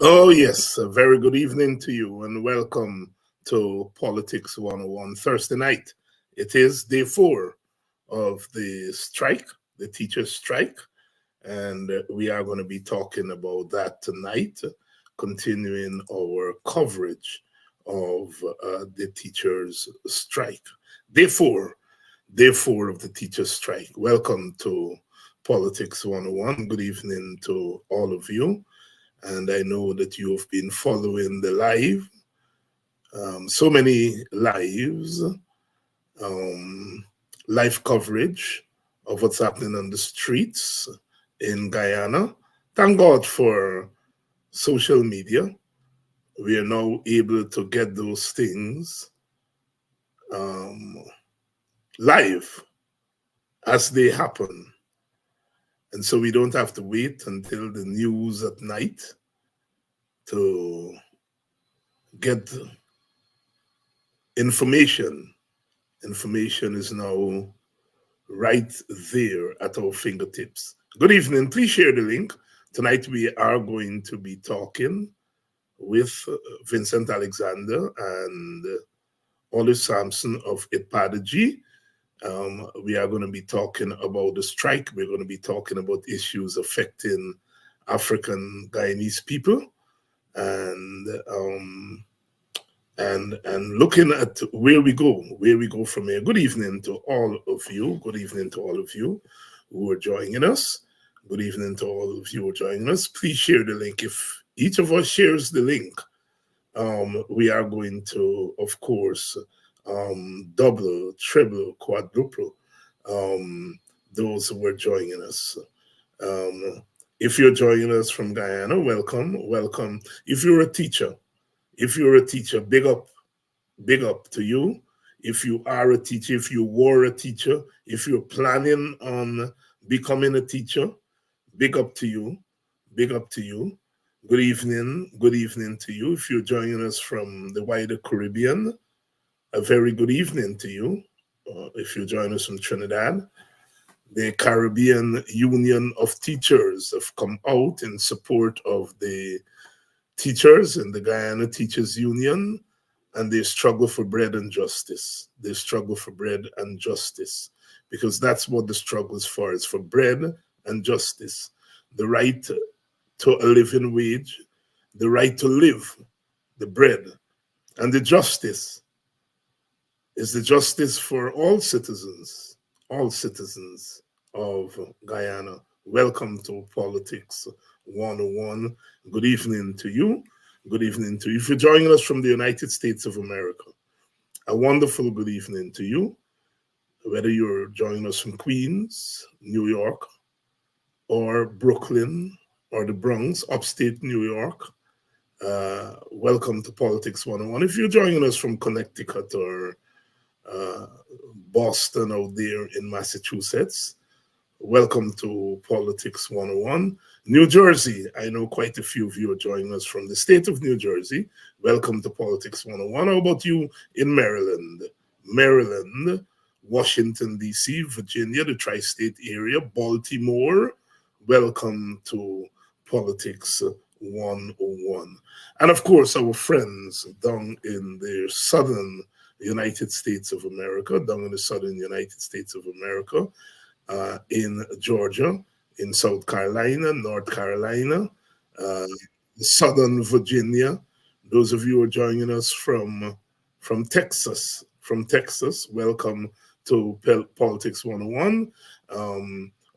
Oh, yes. A very good evening to you and welcome to Politics 101 Thursday night. It is day 4 of the strike, the teachers' strike, and we are going to be talking about that tonight, continuing our coverage of the teachers' strike. Day 4, day 4 of the teachers' strike. Welcome to Politics 101. Good evening to all of you. And I know that you have been following the so many um, live coverage of what's happening on the streets in Guyana. Thank God for social media. We are now able to get those things um, live as they happen. And so we don't have to wait until the news at night to get information. Information is now right there at our fingertips. Good evening. Please share the link. Tonight we are going to be talking with Vincent Alexander and Olive Sampson of IPADG. We are going to be talking about the strike. We're going to be talking about issues affecting African Guyanese people and looking at where we go from here. Good evening to all of you. Good evening to all of you who are joining us. Good evening to all of you who are joining us. Please share the link. If each of us shares the link, we are going to, of course, double, triple, quadruple those who are joining us. If you're joining us from Guyana, welcome, welcome. If you're a teacher, big up to you. If you are a teacher, if you were a teacher, if you're planning on becoming a teacher, big up to you. Big up to you. Good evening to you. If you're joining us from the wider Caribbean, a very good evening to you. If you're joining us from Trinidad, the Caribbean Union of Teachers have come out in support of the teachers in the Guyana Teachers Union, and they struggle for bread and justice. They struggle for bread and justice because that's what the struggle is for. It's for bread and justice, the right to a living wage, the right to live, the bread, and the justice is the justice for all citizens of Guyana. Welcome to Politics 101. Good evening to you. Good evening to you. If you're joining us from the United States of America, a wonderful good evening to you. Whether you're joining us from Queens, New York, or Brooklyn, or the Bronx, upstate New York, welcome to Politics 101. If you're joining us from Connecticut or Boston out there in Massachusetts, welcome to Politics 101. New Jersey, I know quite a few of you are joining us from the state of New Jersey. Welcome to Politics 101. How about you in Maryland? Maryland, Washington, D.C., Virginia, the tri-state area, Baltimore. Welcome to Politics 101. And of course, our friends down in the southern United States of America, in Georgia, in South Carolina, North Carolina, uh, Southern Virginia. Those of you who are joining us from Texas, welcome to Politics 101.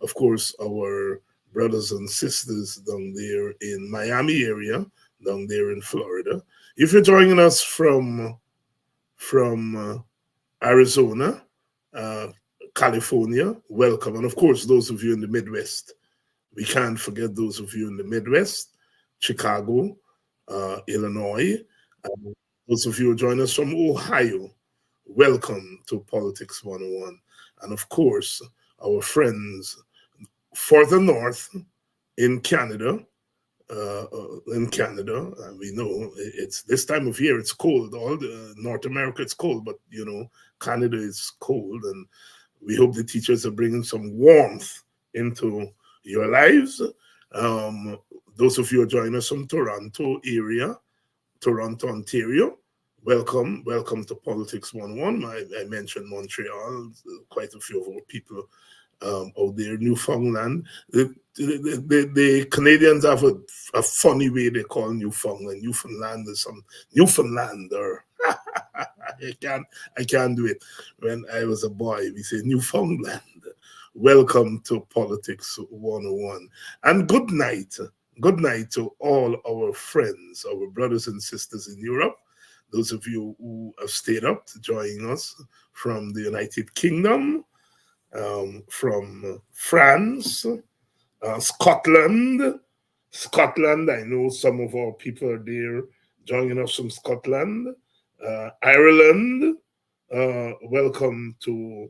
Of course, our brothers and sisters down there in Miami area, down there in Florida. If you're joining us from Arizona, uh, California, welcome. And of course, those of you in the Midwest, we can't forget those of you in the Midwest, Chicago, Illinois. Those of you who join us from Ohio, welcome to Politics 101. And of course, our friends further north in Canada, we know it's this time of year, it's cold. All the North America, it's cold, but Canada is cold, and we hope the teachers are bringing some warmth into your lives. Those of you who are joining us from Toronto area, Toronto, Ontario, welcome to Politics 101. I mentioned Montreal, quite a few of our people out there, Newfoundland. The Canadians have a funny way they call Newfoundland. Newfoundland is some Newfoundlander. I can't do it. When I was a boy, we say Newfoundland. Welcome to Politics 101. And good night. Good night to all our friends, our brothers and sisters in Europe, those of you who have stayed up to join us from the United Kingdom, from France, Scotland. I know some of our people are there joining us from Scotland, Ireland. Welcome to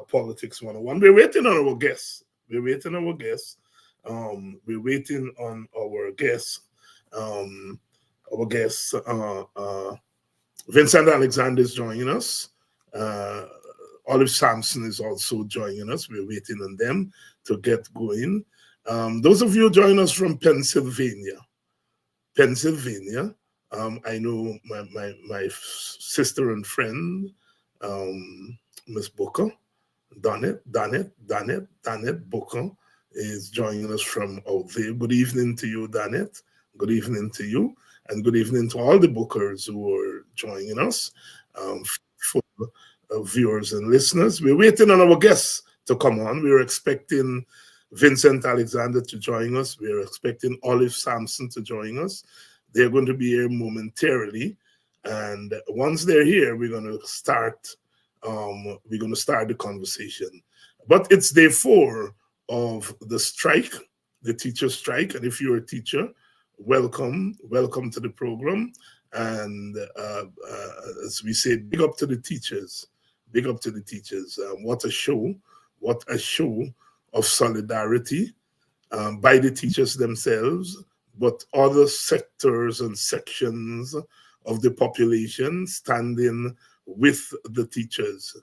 Politics 101. We're waiting on our guests. We're waiting on our guests. Vincent Alexander is joining us. Olive Sampson is also joining us. We're waiting on them to get going. Those of you joining us from Pennsylvania, I know my sister and friend, Miss Booker, Donnet Booker, is joining us from out there. Good evening to you, Donnet. Good evening to you. And good evening to all the bookers who are joining us, for viewers and listeners. We're waiting on our guests to come on. We're expecting Vincent Alexander to join us. We're expecting Olive Sampson to join us. They're going to be here momentarily. And once they're here, we're going to start the conversation. But it's day 4 of the strike, the teacher strike. And if you're a teacher, welcome to the program. And as we say, big up to the teachers. What a show of solidarity by the teachers themselves, but other sectors and sections of the population standing with the teachers.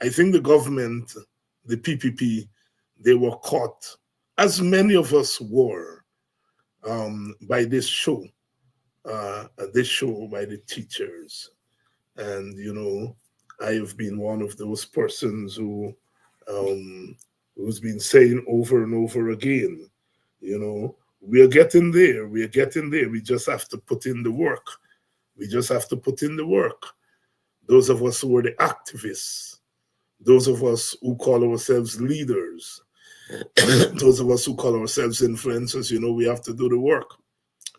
I think the government, the PPP, they were caught, as many of us were, by this show by the teachers. And, you know, I have been one of those persons who's been saying over and over again, you know, we are getting there. We just have to put in the work. Those of us who are the activists, those of us who call ourselves leaders, those of us who call ourselves influencers, you know, we have to do the work.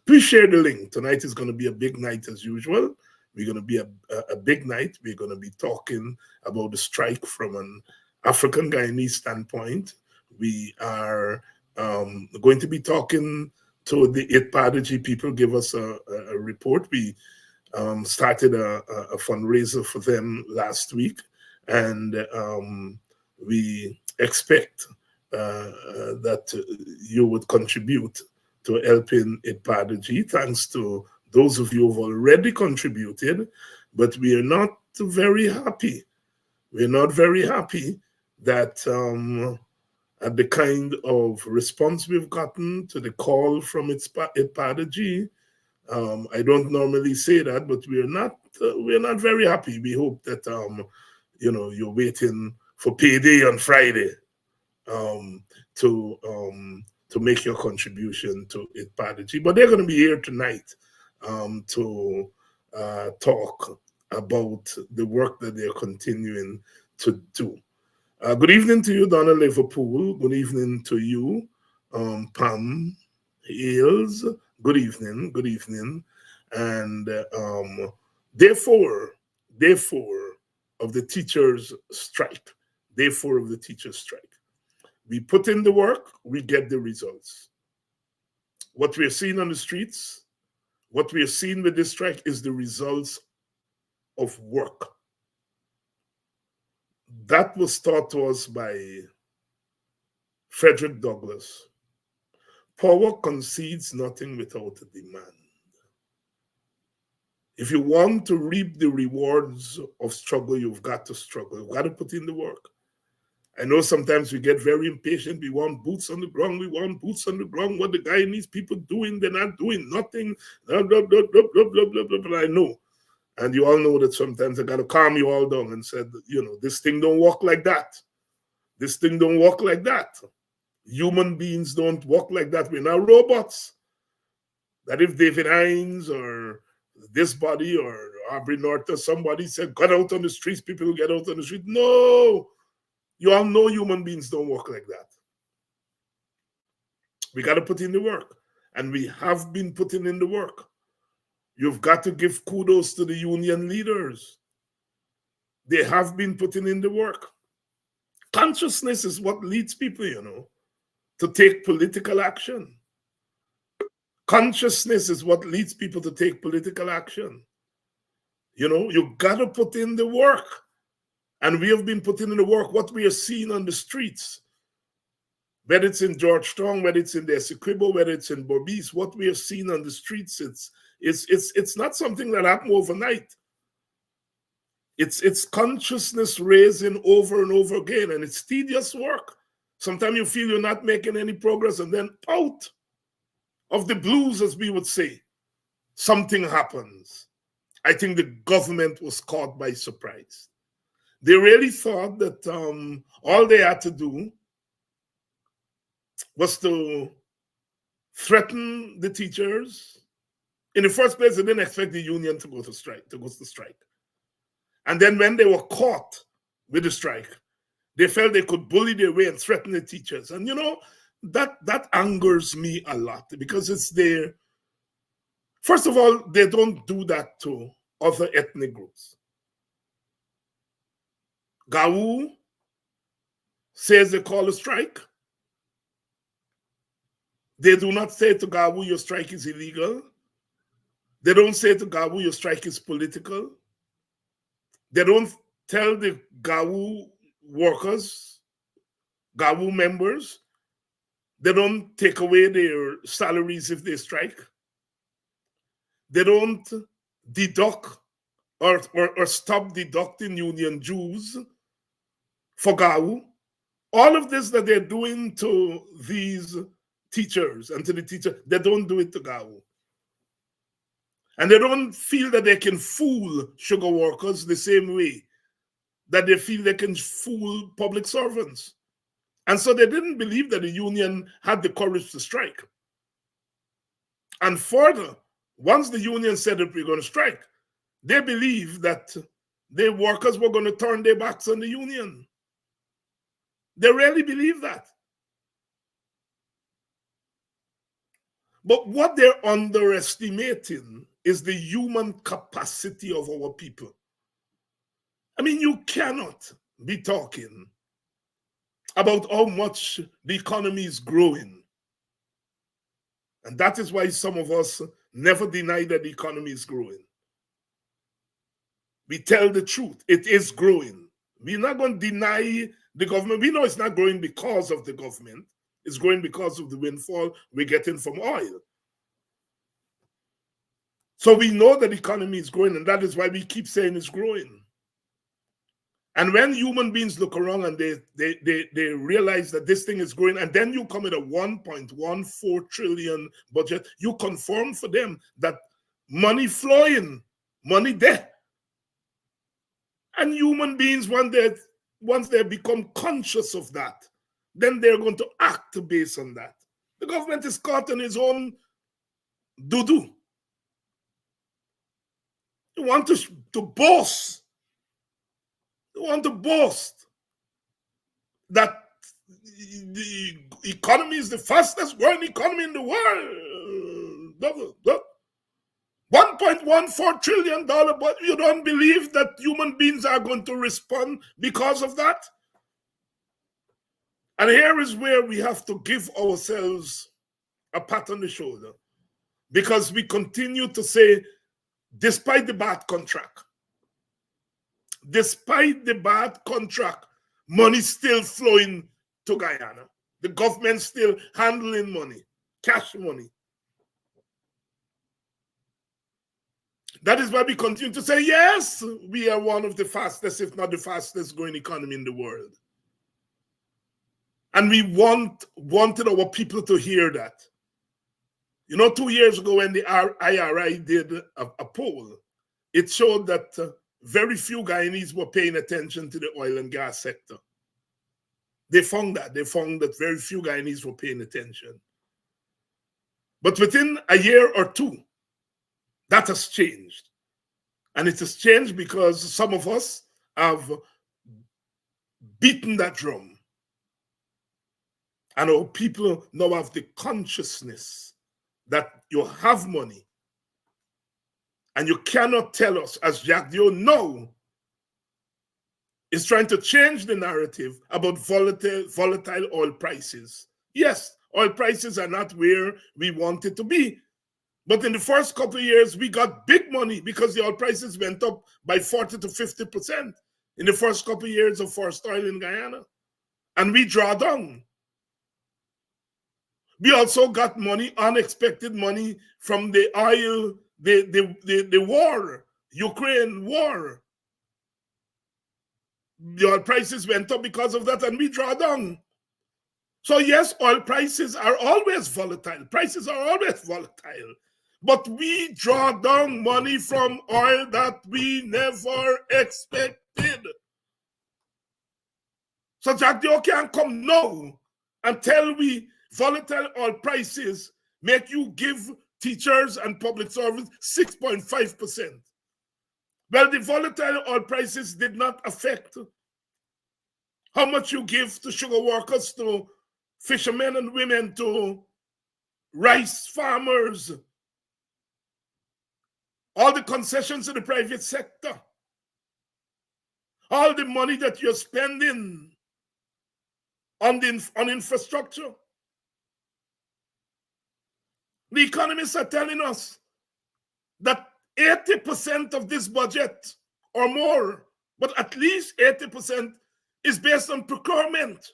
Please share the link. Tonight is going to be a big night as usual. We're going to be a big night. We're going to be talking about the strike from an African Guyanese standpoint. We are going to be talking to the ITPADG people, give us a report. We started a fundraiser for them last week, and we expect that you would contribute to helping ITPADG. Thanks to those of you who have already contributed, but we are not very happy. We're not very happy that at the kind of response we've gotten to the call from ITPADG. I don't normally say that, but we're not very happy. We hope that you know, you're waiting for payday on Friday to make your contribution to ITPADG. But they're going to be here tonight to talk about the work that they're continuing to do. Good evening to you, Donna Liverpool. Good evening to you, Pam Hales. Good evening. And day 4 of the teachers' strike. Day 4 of the teachers' strike. We put in the work, we get the results. What we are seeing on the streets, what we are seeing with this strike is the results of work. That was taught to us by Frederick Douglass. Power concedes nothing without a demand. If you want to reap the rewards of struggle, you've got to struggle. You've got to put in the work. I know sometimes we get very impatient. We want boots on the ground. We want boots on the ground. What the guy needs people doing, they're not doing nothing. Blah, blah, blah, blah, blah, blah, blah, blah, blah. I know. And you all know that sometimes I got to calm you all down and said, this thing don't work like that. This thing don't work like that. Human beings don't work like that. We're not robots. That if David Hines or this body or Aubrey North or somebody said, get out on the streets, people will get out on the street. No. You all know human beings don't work like that. We got to put in the work. And we have been putting in the work. You've got to give kudos to the union leaders. They have been putting in the work. Consciousness is what leads people, to take political action. Consciousness is what leads people to take political action. You got to put in the work. And we have been putting in the work. What we are seeing on the streets, whether it's in Georgetown, whether it's in the Essequibo, whether it's in Berbice, what we are seeing on the streets, it's not something that happened overnight. It's consciousness raising over and over again, and it's tedious work. Sometimes you feel you're not making any progress, and then out of the blues, as we would say, something happens. I think the government was caught by surprise. They really thought that all they had to do was to threaten the teachers. In the first place, they didn't expect the union to go to strike. And then when they were caught with the strike, they felt they could bully their way and threaten the teachers. And that angers me a lot, because it's their, first of all, they don't do that to other ethnic groups. Gawu says they call a strike. They do not say to Gawu, your strike is illegal. They don't say to Gawu, your strike is political. They don't tell the Gawu workers, Gawu members, they don't take away their salaries if they strike. They don't deduct or stop deducting union dues for Gawu. All of this that they're doing to these teachers and to the teacher, they don't do it to Gawu. And they don't feel that they can fool sugar workers the same way that they feel they can fool public servants. And so they didn't believe that the union had the courage to strike. And further, once the union said that we're going to strike, they believed that the workers were going to turn their backs on the union. They really believe that. But what they're underestimating is the human capacity of our people. I mean, you cannot be talking about how much the economy is growing. And that is why some of us never deny that the economy is growing. We tell the truth. It is growing. We're not going to deny the government. We know it's not growing because of the government. It's growing because of the windfall we're getting from oil. So we know that the economy is growing, and that is why we keep saying it's growing. And when human beings look around and they realize that this thing is growing, and then you come with a 1.14 trillion budget, you confirm for them that money flowing, money there. And human beings, once they become conscious of that, then they're going to act based on that. The government is caught in its own doo-doo. You want to boast. You want to boast that the economy is the fastest growing economy in the world. $1.14 trillion, but you don't believe that human beings are going to respond because of that? And here is where we have to give ourselves a pat on the shoulder, because we continue to say, despite the bad contract, money still flowing to Guyana. The government still handling money, cash money. That is why we continue to say, yes, we are one of the fastest, if not the fastest growing economy in the world. And we wanted our people to hear that. You know, 2 years ago when the IRI did a poll, it showed that very few Guyanese were paying attention to the oil and gas sector. They found that very few Guyanese were paying attention. But within a year or two, that has changed. And it has changed because some of us have beaten that drum. And our people now have the consciousness that you have money. And you cannot tell us, as Jack Dio now is trying to change the narrative about volatile oil prices. Yes, oil prices are not where we want it to be. But in the first couple of years, we got big money because the oil prices went up by 40 to 50% in the first couple of years of forest oil in Guyana. And we draw down. We also got money, unexpected money from the oil, the war, Ukraine war. The oil prices went up because of that, and we draw down. So yes, oil prices are always volatile. Prices are always volatile. But we draw down money from oil that we never expected. So Jack Dio can't come now and tell we volatile oil prices make you give teachers and public servants 6.5%. Well, the volatile oil prices did not affect how much you give to sugar workers, to fishermen and women, to rice farmers, all the concessions in the private sector, all the money that you're spending on infrastructure. The economists are telling us that 80% of this budget or more, but at least 80% is based on procurement,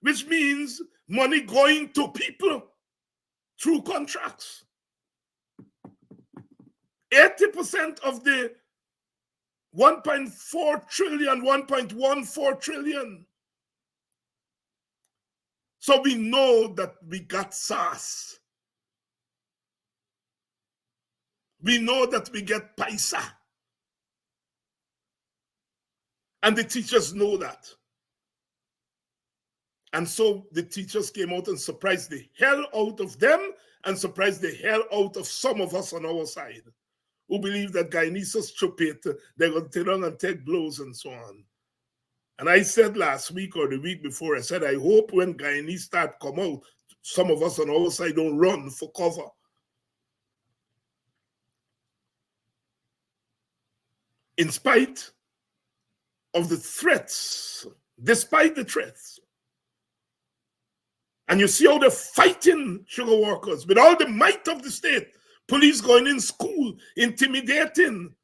which means money going to people through contracts. 80% of the 1.4 trillion, 1.14 trillion. So we know that we got SARS. We know that we get paisa. And the teachers know that. And so the teachers came out and surprised the hell out of them and surprised the hell out of some of us on our side who believe that Guyanese are stupid, they're going to turn around and take blows and so on. And I said last week or the week before, I said, I hope when Guyanese start come out, some of us on our side don't run for cover. In spite of the threats, despite the threats. And you see how they're fighting sugar workers with all the might of the state. Police going in school, intimidating.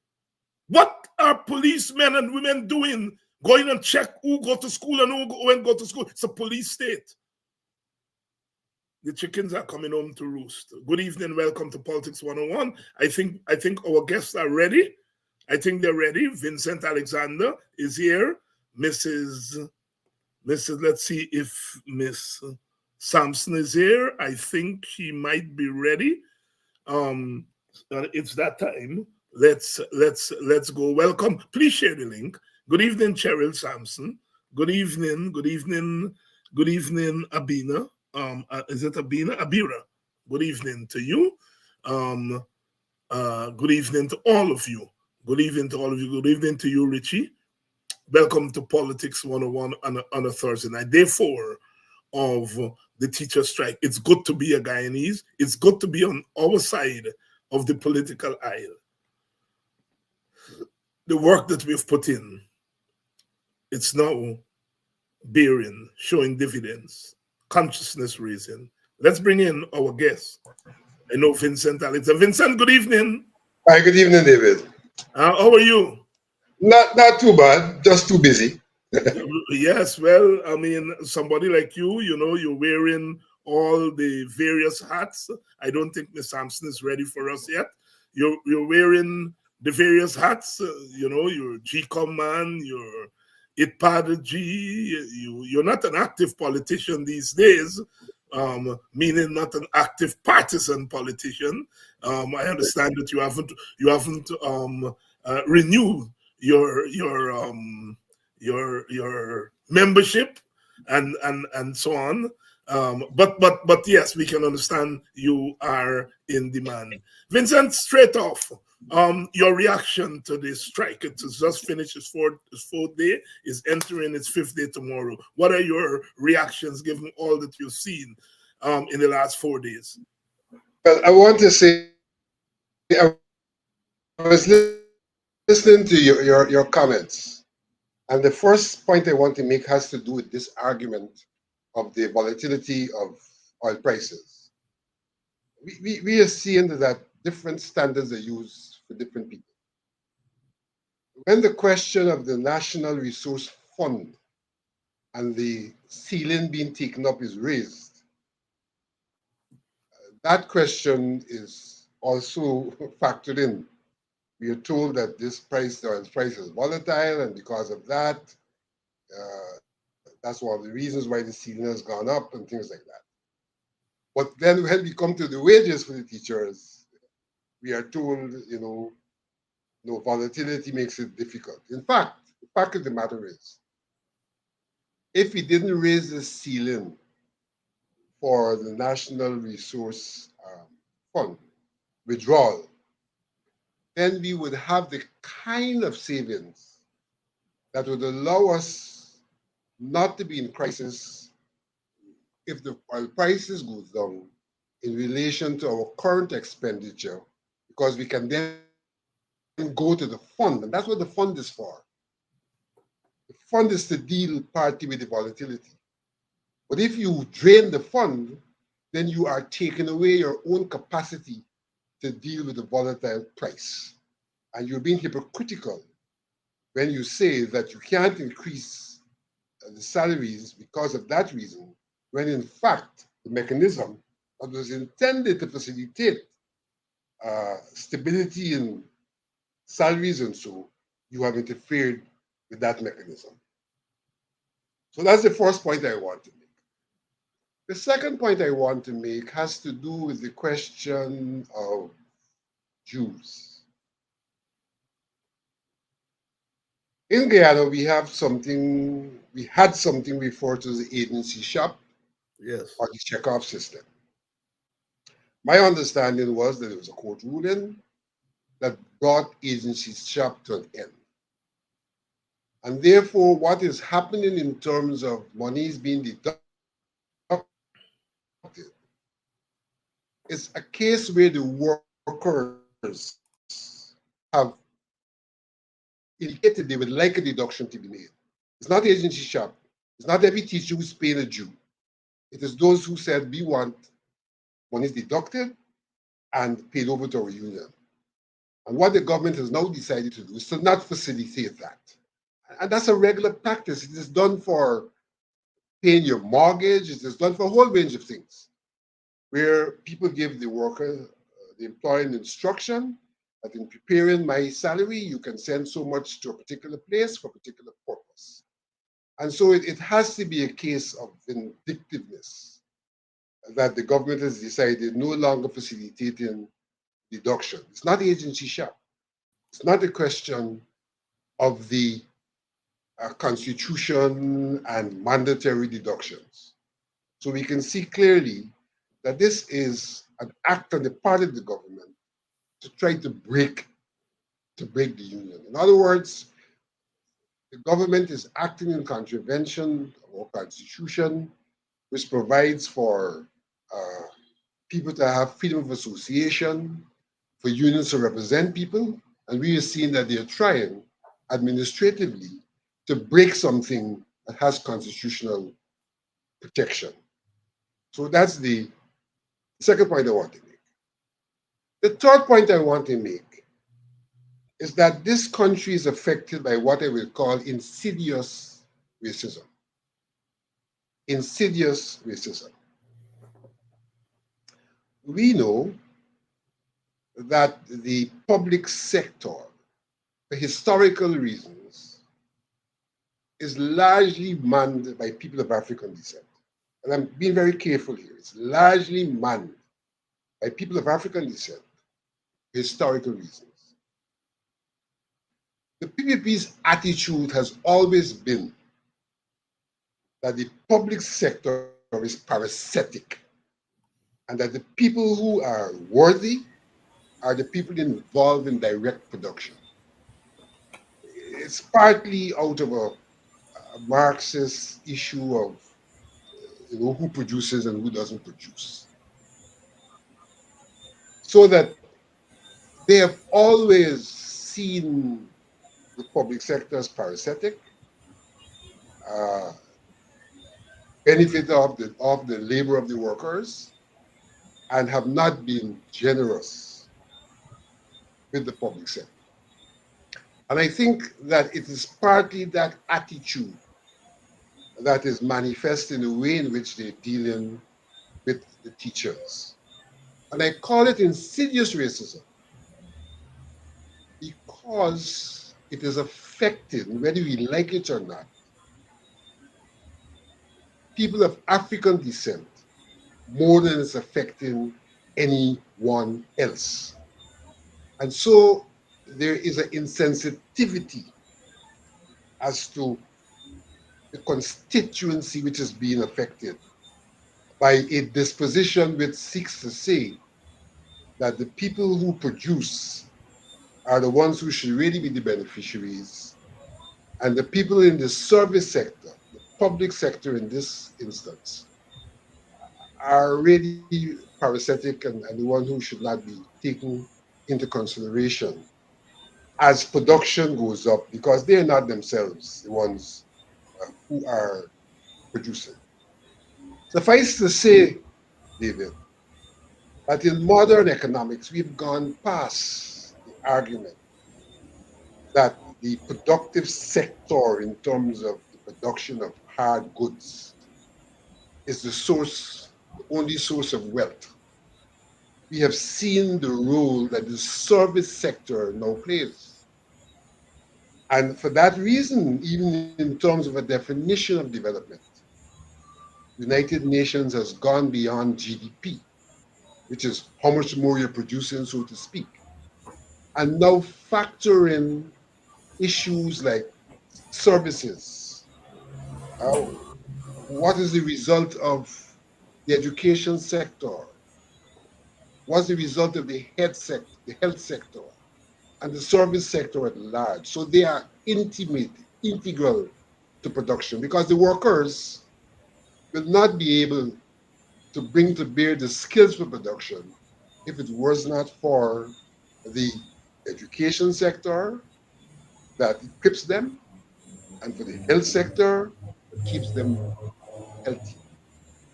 What are policemen and women doing? Going and check who go to school and who won't go to school. It's a police state. The chickens are coming home to roost. Good evening, welcome to Politics 101. I think our guests are ready. I think they're ready. Vincent Alexander is here. Mrs. Let's see if Miss Sampson is here. I think she might be ready. It's that time. Let's go. Welcome. Please share the link. Good evening, Cheryl Sampson. Good evening, Abina. Is it Abina? Abira. Good evening to you. Good evening to all of you. Good evening to all of you. Good evening to you, Richie. Welcome to Politics 101 on a Thursday night, day 4 of the teacher strike. It's good to be a Guyanese. It's good to be on our side of the political aisle. The work that we've put in, it's now showing dividends, consciousness raising. Let's bring in our guest. I know Vincent Alexander. Vincent, good evening. Hi, good evening, David. How are you? Not too bad, just too busy. Yes, well, I mean, somebody like you, you're wearing all the various hats. I don't think Miss Sampson is ready for us yet. You're wearing the various hats, you're GCOM man, you're not an active politician these days, meaning not an active partisan politician. I understand that you haven't renewed your membership and so on. But yes, we can understand you are in demand. Vincent, straight off, your reaction to this strike. It has just finished its fourth day, is entering its fifth day tomorrow. What are your reactions given all that you've seen in the last 4 days? Well, I want to say I was listening to your comments, and the first point I want to make has to do with this argument of the volatility of oil prices. We are seeing that different standards are used for different people. When the question of the National Resource Fund and the ceiling being taken up is raised, that question is also factored in. We are told that the oil price is volatile, and because of that, that's one of the reasons why the ceiling has gone up and things like that. But then when we come to the wages for the teachers, we are told, no, volatility makes it difficult. In fact, the fact of the matter is, if we didn't raise the ceiling for the National Resource Fund withdrawal, then we would have the kind of savings that would allow us not to be in crisis if the oil prices goes down in relation to our current expenditure, because we can then go to the fund, and that's what the fund is for. The fund is to deal partly with the volatility. But if you drain the fund, then you are taking away your own capacity to deal with the volatile price. And you're being hypocritical when you say that you can't increase the salaries because of that reason, when in fact the mechanism that was intended to facilitate stability in salaries and so, you have interfered with that mechanism. So that's the first point I want to make. The second point I want to make has to do with the question of Jews. In Guyana, we had something referred to as the agency shop, Yes. or the checkoff system. My understanding was that it was a court ruling that brought agency shop to an end. And therefore, what is happening in terms of monies being deducted is a case where the workers have indicated they would like a deduction to be made. It's not the agency shop. It's not every teacher who's paying a Jew. It is those who said, we want monies deducted and paid over to our union. And what the government has now decided to do is to not facilitate that. And that's a regular practice. It is done for paying your mortgage. It is done for a whole range of things, where people give the worker, the employer, an instruction that in preparing my salary, you can send so much to a particular place for a particular purpose. And so it has to be a case of vindictiveness that the government has decided no longer facilitating deduction. It's not the agency shop. It's not a question of the constitution and mandatory deductions. So we can see clearly that this is an act on the part of the government to try to break the union. In other words, the government is acting in contravention of our constitution, which provides for people to have freedom of association, for unions to represent people, and we are seeing that they are trying administratively to break something that has constitutional protection. So that's the second point I want to make. The third point I want to make is that this country is affected by what I will call insidious racism. Insidious racism. We know that the public sector, for historical reasons, is largely manned by people of African descent. And I'm being very careful here. It's largely manned by people of African descent for historical reasons. The PPP's attitude has always been that the public sector is parasitic and that the people who are worthy are the people involved in direct production. It's partly out of a Marxist issue of who produces and who doesn't produce. So that they have always seen the public sector as parasitic, uh, benefit of the labor of the workers, and have not been generous with the public sector. And I think that it is partly that attitude that is manifest in the way in which they're dealing with the teachers. And I call it insidious racism because it is affecting, whether we like it or not, people of African descent more than it's affecting anyone else. And so there is an insensitivity as to the constituency which is being affected by a disposition which seeks to say that the people who produce are the ones who should really be the beneficiaries, and the people in the service sector, the public sector in this instance, are really parasitic and the one who should not be taken into consideration as production goes up because they're not themselves the ones who are producing. Suffice to say, David, that in modern economics, we've gone past the argument that the productive sector, in terms of the production of hard goods, is the source, the only source of wealth. We have seen the role that the service sector now plays. And for that reason, even in terms of a definition of development, United Nations has gone beyond GDP, which is how much more you're producing, so to speak, and now factor in issues like services. Uh, what is the result of the education sector? What's the result of the health sector, and the service sector at large? So they are integral to production because the workers will not be able to bring to bear the skills for production if it was not for the education sector that equips them and for the health sector that keeps them healthy.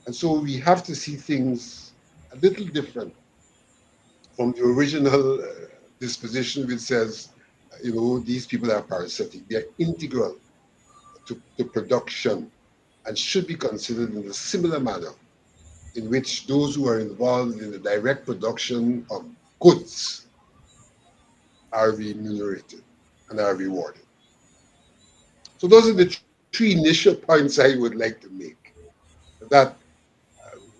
And so we have to see things a little different from the original disposition which says, these people are parasitic. They're integral to production and should be considered in a similar manner in which those who are involved in the direct production of goods are remunerated and are rewarded. So those are the three initial points I would like to make. That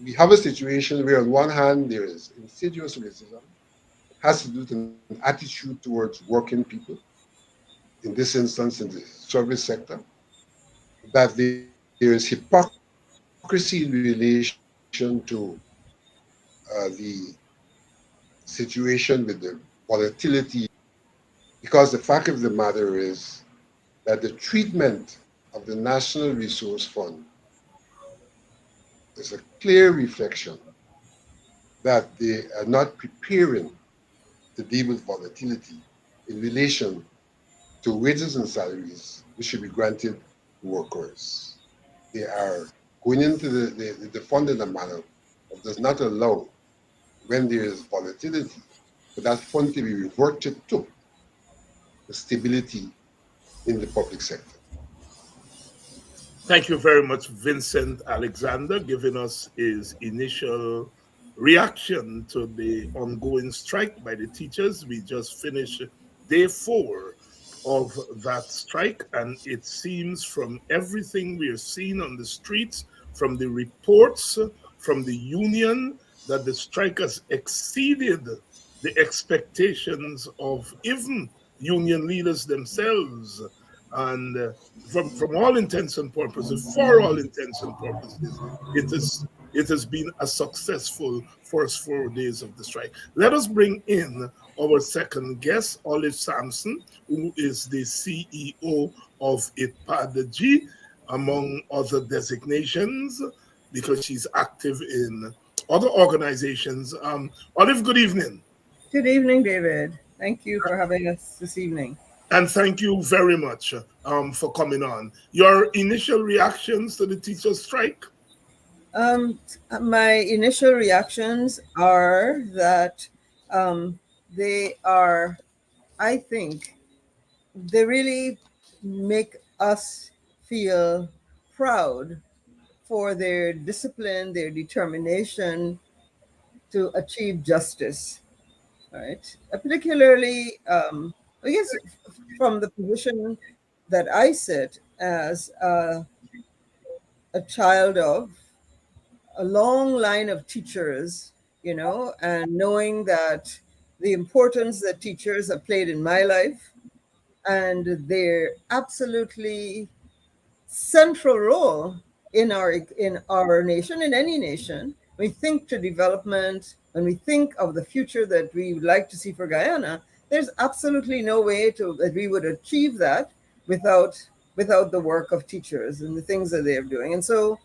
we have a situation where on one hand there is insidious racism. It has to do with an attitude towards working people, in this instance in the service sector, that there is hypocrisy in relation to the situation with the volatility, because the fact of the matter is that the treatment of the National Resource Fund is a clear reflection that they are not preparing to deal with volatility in relation to wages and salaries which should be granted to workers. They are going into the fund in a manner that does not allow, when there is volatility, for that fund to be reverted to the stability in the public sector. Thank you very much, Vincent Alexander, giving us his initial reaction to the ongoing strike by the teachers. We just finished day 4 of that strike, and it seems from everything we are seeing on the streets, from the reports from the union, that the strike has exceeded the expectations of even union leaders themselves. And from all intents and purposes, for all intents and purposes, it is it has been a successful first 4 days of the strike. Let us bring in our second guest, Olive Sampson, who is the CEO of IPADG, among other designations, because she's active in other organizations. Olive, good evening. Good evening, David. Thank you for having us this evening. And thank you very much for coming on. Your initial reactions to the teacher strike? Um, my initial reactions are that they are, I think, they really make us feel proud for their discipline, their determination to achieve justice, right? Particularly, I guess, from the position that I sit as a child of a long line of teachers, and knowing that the importance that teachers have played in my life and their absolutely central role in our nation, in any nation. When we think to development, when we think of the future that we would like to see for Guyana, there's absolutely no way that we would achieve that without the work of teachers and the things that they're doing. And so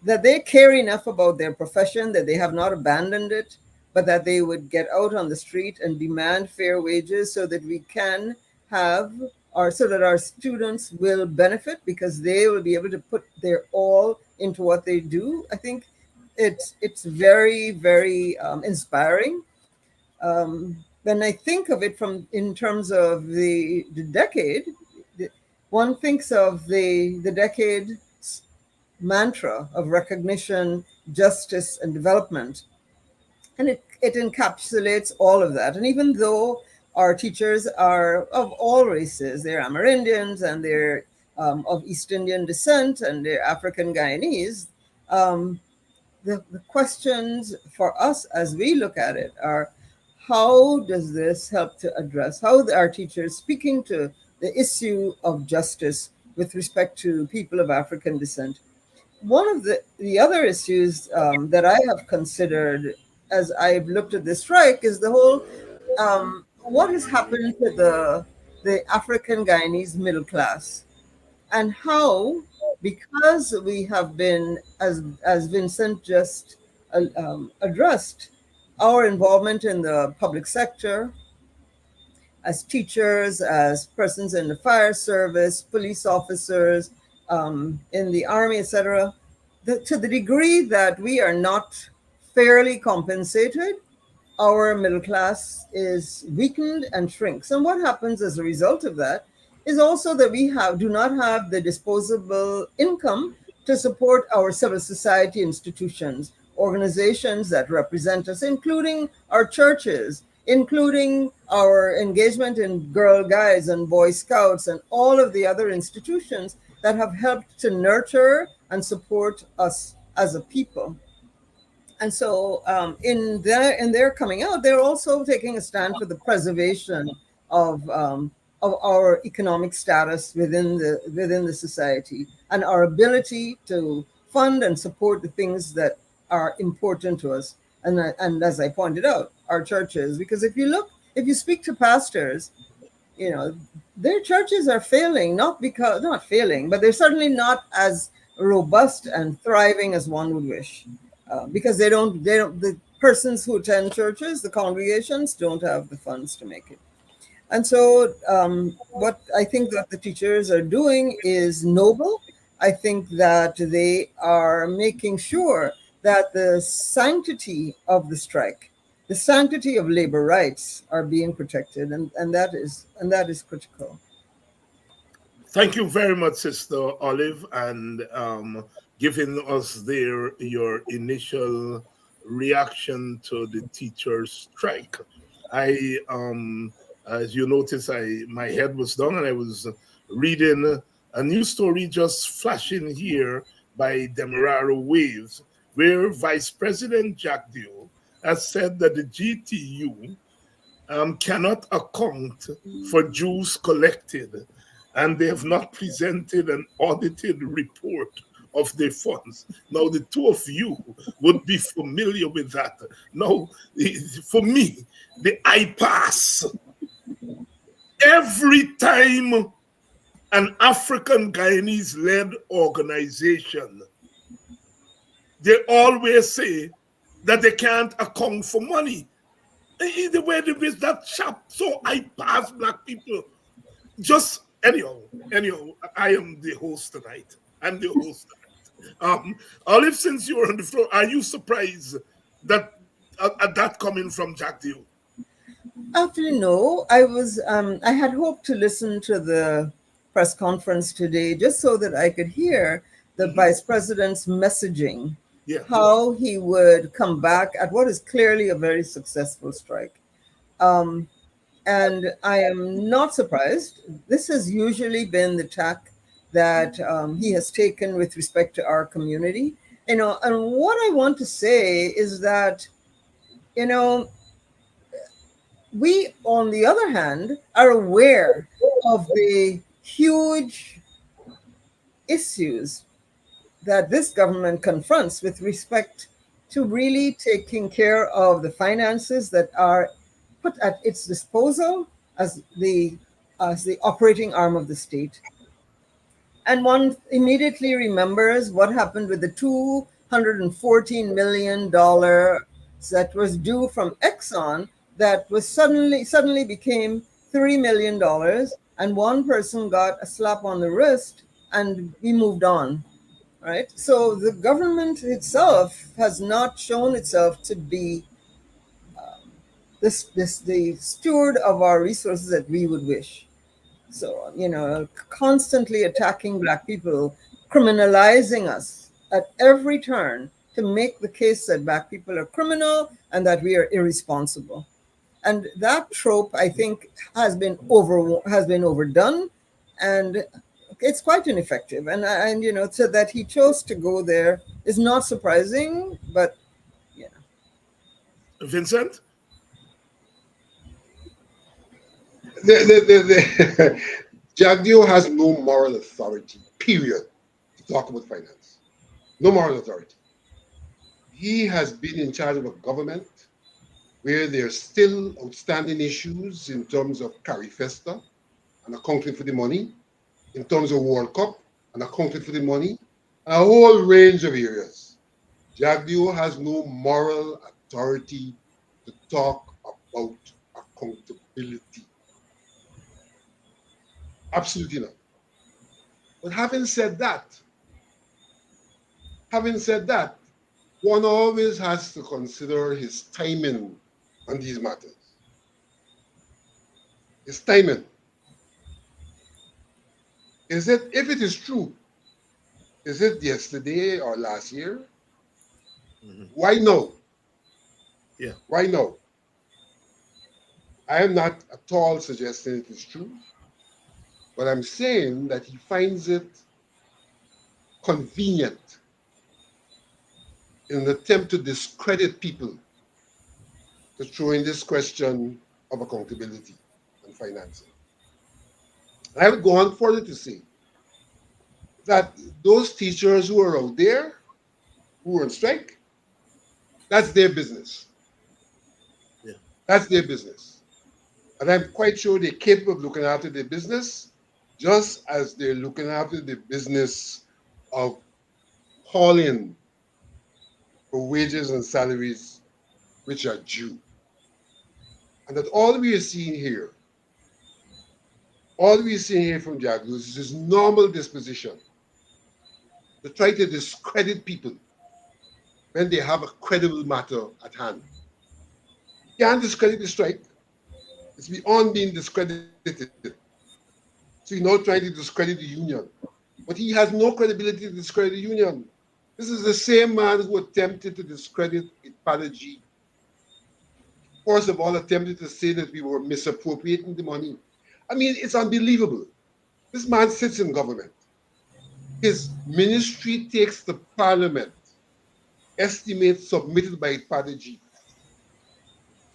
that they care enough about their profession that they have not abandoned it, but that they would get out on the street and demand fair wages so that we can have so that our students will benefit because they will be able to put their all into what they do. I think it's very, very inspiring. When I think of it from in terms of the decade, one thinks of the decade mantra of recognition, justice, and development. And it encapsulates all of that. And even though our teachers are of all races, they're Amerindians and they're of East Indian descent and they're African Guyanese, um, the questions for us as we look at it are, how does this help to address how are teachers speaking to the issue of justice with respect to people of African descent? One of the other issues that I have considered as I've looked at this strike is the whole what has happened to the African Guyanese middle class, and how, because we have been, as Vincent just addressed, our involvement in the public sector as teachers, as persons in the fire service, police officers, in the army, etc., to the degree that we are not fairly compensated, our middle class is weakened and shrinks. And what happens as a result of that is also that we do not have the disposable income to support our civil society institutions, organizations that represent us, including our churches, including our engagement in Girl Guides and Boy Scouts and all of the other institutions that have helped to nurture and support us as a people. And so in their coming out, they're also taking a stand for the preservation of our economic status within the society and our ability to fund and support the things that are important to us. And as I pointed out, our churches, because if you speak to pastors, their churches are failing, not failing, but they're certainly not as robust and thriving as one would wish, because the persons who attend churches, the congregations, don't have the funds to make it. And so what I think that the teachers are doing is noble. I think that they are making sure that the sanctity of the strike, the sanctity of labor rights are being protected, and that is critical. Thank you very much, Sister Olive, and giving us your initial reaction to the teacher strike. I As you notice, my head was down and I was reading a news story just flashing here by Demerara Waves, where Vice President Jack Dew has said that the GTU cannot account for dues collected, and they have not presented an audited report of their funds. Now, the two of you would be familiar with that. Now, for me, the IPAS, every time an African Guyanese led organization, they always say that they can't account for money. The way that chap, so I pass black people. Just anyhow, I am the host tonight. I'm the host tonight. Olive, since you're on the floor, are you surprised that at that coming from Jack Dew? Actually, no. I had hoped to listen to the press conference today just so that I could hear the vice president's messaging, Yeah. how he would come back at what is clearly a very successful strike. And I am not surprised. This has usually been the tack that he has taken with respect to our community. And what I want to say is that, we, on the other hand, are aware of the huge issues that this government confronts with respect to really taking care of the finances that are put at its disposal as the operating arm of the state. And one immediately remembers what happened with the $214 million that was due from Exxon that was suddenly became $3 million, and one person got a slap on the wrist and we moved on. Right? So the government itself has not shown itself to be the steward of our resources that we would wish. So, constantly attacking black people, criminalizing us at every turn to make the case that black people are criminal and that we are irresponsible. And that trope, I think, has been overdone, and it's quite ineffective. And so that he chose to go there is not surprising, but Vincent? Jagdeo has no moral authority, period, to talk about finance. No moral authority. He has been in charge of a government where there are still outstanding issues in terms of Carifesta and accounting for the money, in terms of World Cup and accounting for the money, and a whole range of areas. Jagdeo has no moral authority to talk about accountability. Absolutely not. But having said that, one always has to consider his timing on these matters. His timing. If it is true, is it yesterday or last year? Why no? Yeah. Why no? I am not at all suggesting it is true, but I'm saying that he finds it convenient in an attempt to discredit people to throw in this question of accountability and financing. I would go on further to say that those teachers who are out there, who are on strike, that's their business. Yeah. That's their business. And I'm quite sure they're capable of looking after their business, just as they're looking after the business of hauling for wages and salaries which are due. And that all we are seeing here from Jagdeo is his normal disposition to try to discredit people when they have a credible matter at hand. You can't discredit the strike. It's beyond being discredited. So you're now trying to discredit the union. But he has no credibility to discredit the union. This is the same man who attempted to discredit Ipalaji first of all attempted to say that we were misappropriating the money. I mean, it's unbelievable. This man sits in government. His ministry takes the parliament, estimates submitted by Padaji.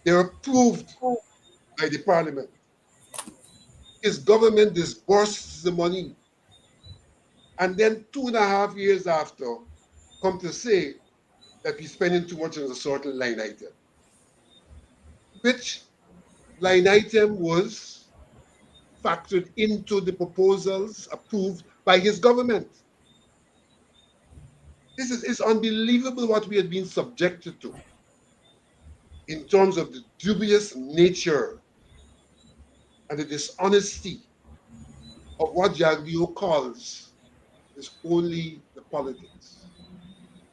They're approved by the parliament. His government disburses the money. And then 2.5 years after, come to say that we're spending too much on a certain line item. Which line item was factored into the proposals approved by his government. It's unbelievable what we had been subjected to in terms of the dubious nature and the dishonesty of what Jaglio calls is only the politics.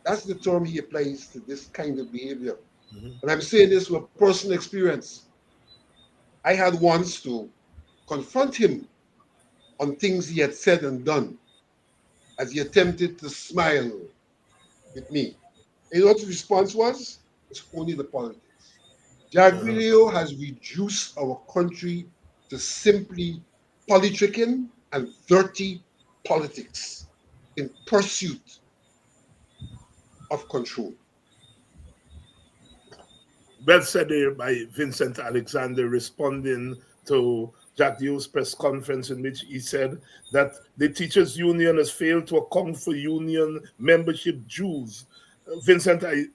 That's the term he applies to this kind of behavior. And I'm saying this with personal experience. I had once to confront him on things he had said and done as he attempted to smile with me. And you know what his response was? It's only the politics. Jaglio has reduced our country to simply politicking and dirty politics in pursuit of control. Well said there by Vincent Alexander, responding to Jaglio's press conference in which he said that the teachers union has failed to account for union membership dues. Vincent, I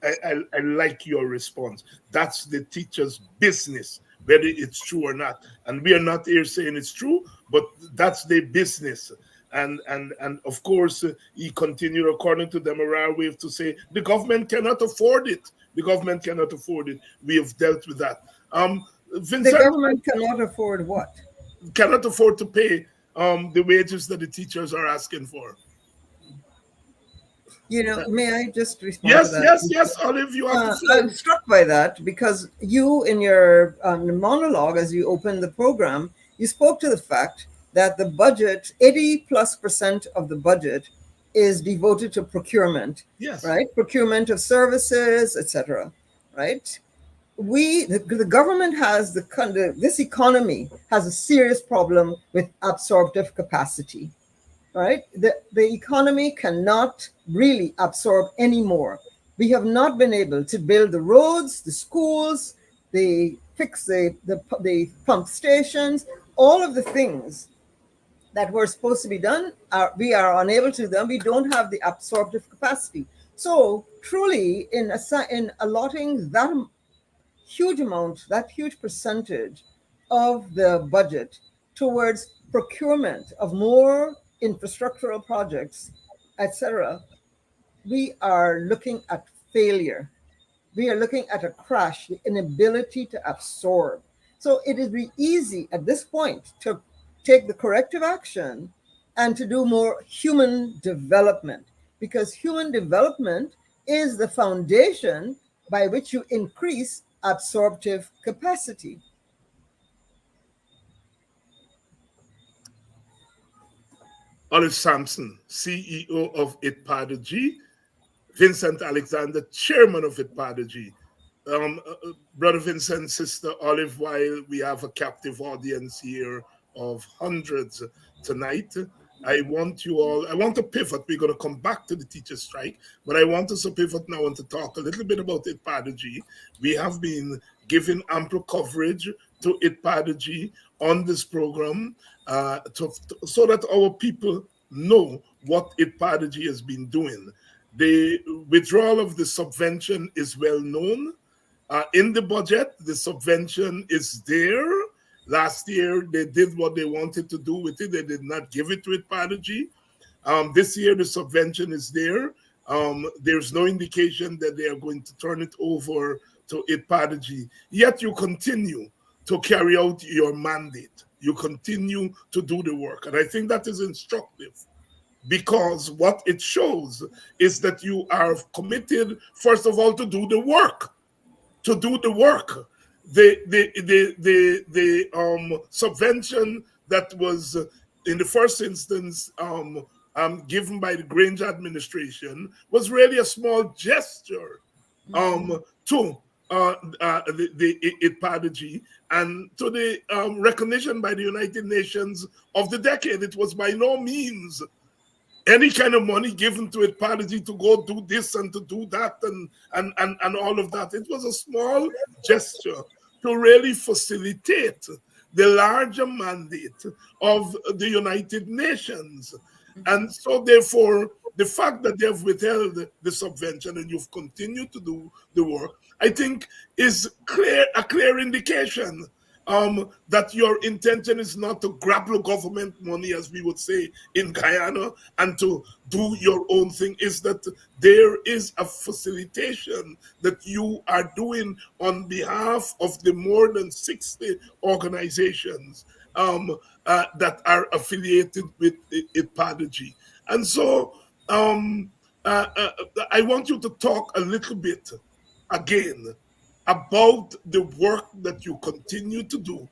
like your response. That's the teacher's business, whether it's true or not. And we are not here saying it's true, but that's their business. And of course, he continued, according to Demerara Wave, to say the government cannot afford it. The government cannot afford it. We have dealt with that. Vincent, the government cannot afford what? Cannot afford to pay the wages that the teachers are asking for. You know, may I just respond to that? Yes, Olive, you have to. I'm struck by that because you, in your monologue, as you opened the program, you spoke to the fact that the budget, 80+% of the budget, is devoted to procurement. Yes. Right? Procurement of services, etc. Right? The government has this economy has a serious problem with absorptive capacity. Right? The economy cannot really absorb anymore. We have not been able to build the roads, the schools, fix the pump stations, all of the things that were supposed to be done, we are unable to do them. We don't have the absorptive capacity. So truly, in allotting that huge amount, that huge percentage of the budget towards procurement of more infrastructural projects, etc., we are looking at failure. We are looking at a crash, the inability to absorb. So it is really easy at this point to take the corrective action and to do more human development, because human development is the foundation by which you increase absorptive capacity. Olive Sampson, CEO of ITPADG, Vincent Alexander, chairman of ITPADG. Brother Vincent, Sister Olive, while we have a captive audience here of hundreds tonight, I want to pivot. We're going to come back to the teacher strike, but I want us to pivot now and to talk a little bit about ITPADG. We have been giving ample coverage to ITPADG on this program so that our people know what ITPADG has been doing. The withdrawal of the subvention is well known. In the budget, the subvention is there. Last year, they did what they wanted to do with it. They did not give it to ITPADG. This year, the subvention is there. There's no indication that they are going to turn it over to ITPADG. Yet you continue to carry out your mandate. You continue to do the work. And I think that is instructive, because what it shows is that you are committed, first of all, to do the work. To do the work. The subvention that was in the first instance given by the Grange administration was really a small gesture to the Ipadagy, and to the recognition by the United Nations of the decade. It was by no means any kind of money given to Ipadagy to go do this and to do that and all of that. It was a small gesture to really facilitate the larger mandate of the United Nations. And so, therefore, the fact that they've withheld the subvention and you've continued to do the work, I think, is a clear indication that your intention is not to grapple government money, as we would say in Guyana, and to do your own thing. Is that there is a facilitation that you are doing on behalf of the more than 60 organizations that are affiliated with Ipadagy. And so I want you to talk a little bit again about the work that you continue to do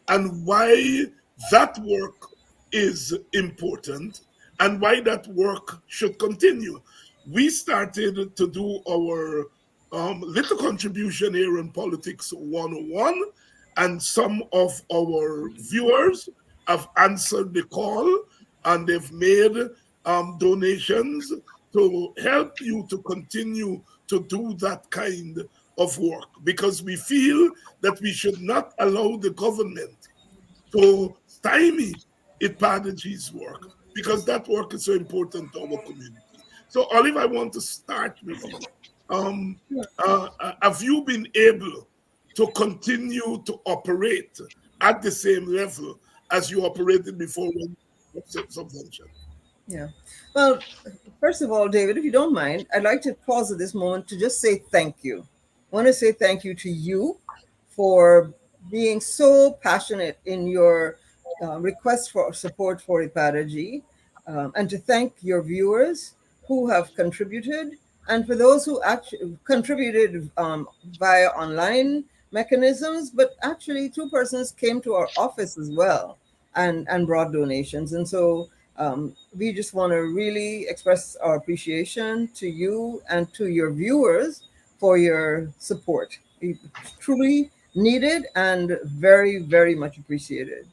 and why that work is important and why that work should continue. We started to do our little contribution here in Politics 101, and some of our viewers have answered the call and they've made donations to help you to continue to do that kind of work, because we feel that we should not allow the government to stymie Ipadagy's work, because that work is so important to our community. So, Olive, I want to start with you. Have you been able to continue to operate at the same level as you operated before when subvention? Yeah. Well, first of all, David, if you don't mind, I'd like to pause at this moment to just say thank you. I want to say thank you to you for being so passionate in your request for support for Ipadagy, and to thank your viewers who have contributed, and for those who actually contributed via online mechanisms, but actually two persons came to our office as well and brought donations. And so we just want to really express our appreciation to you and to your viewers for your support. It's truly needed and very, very much appreciated.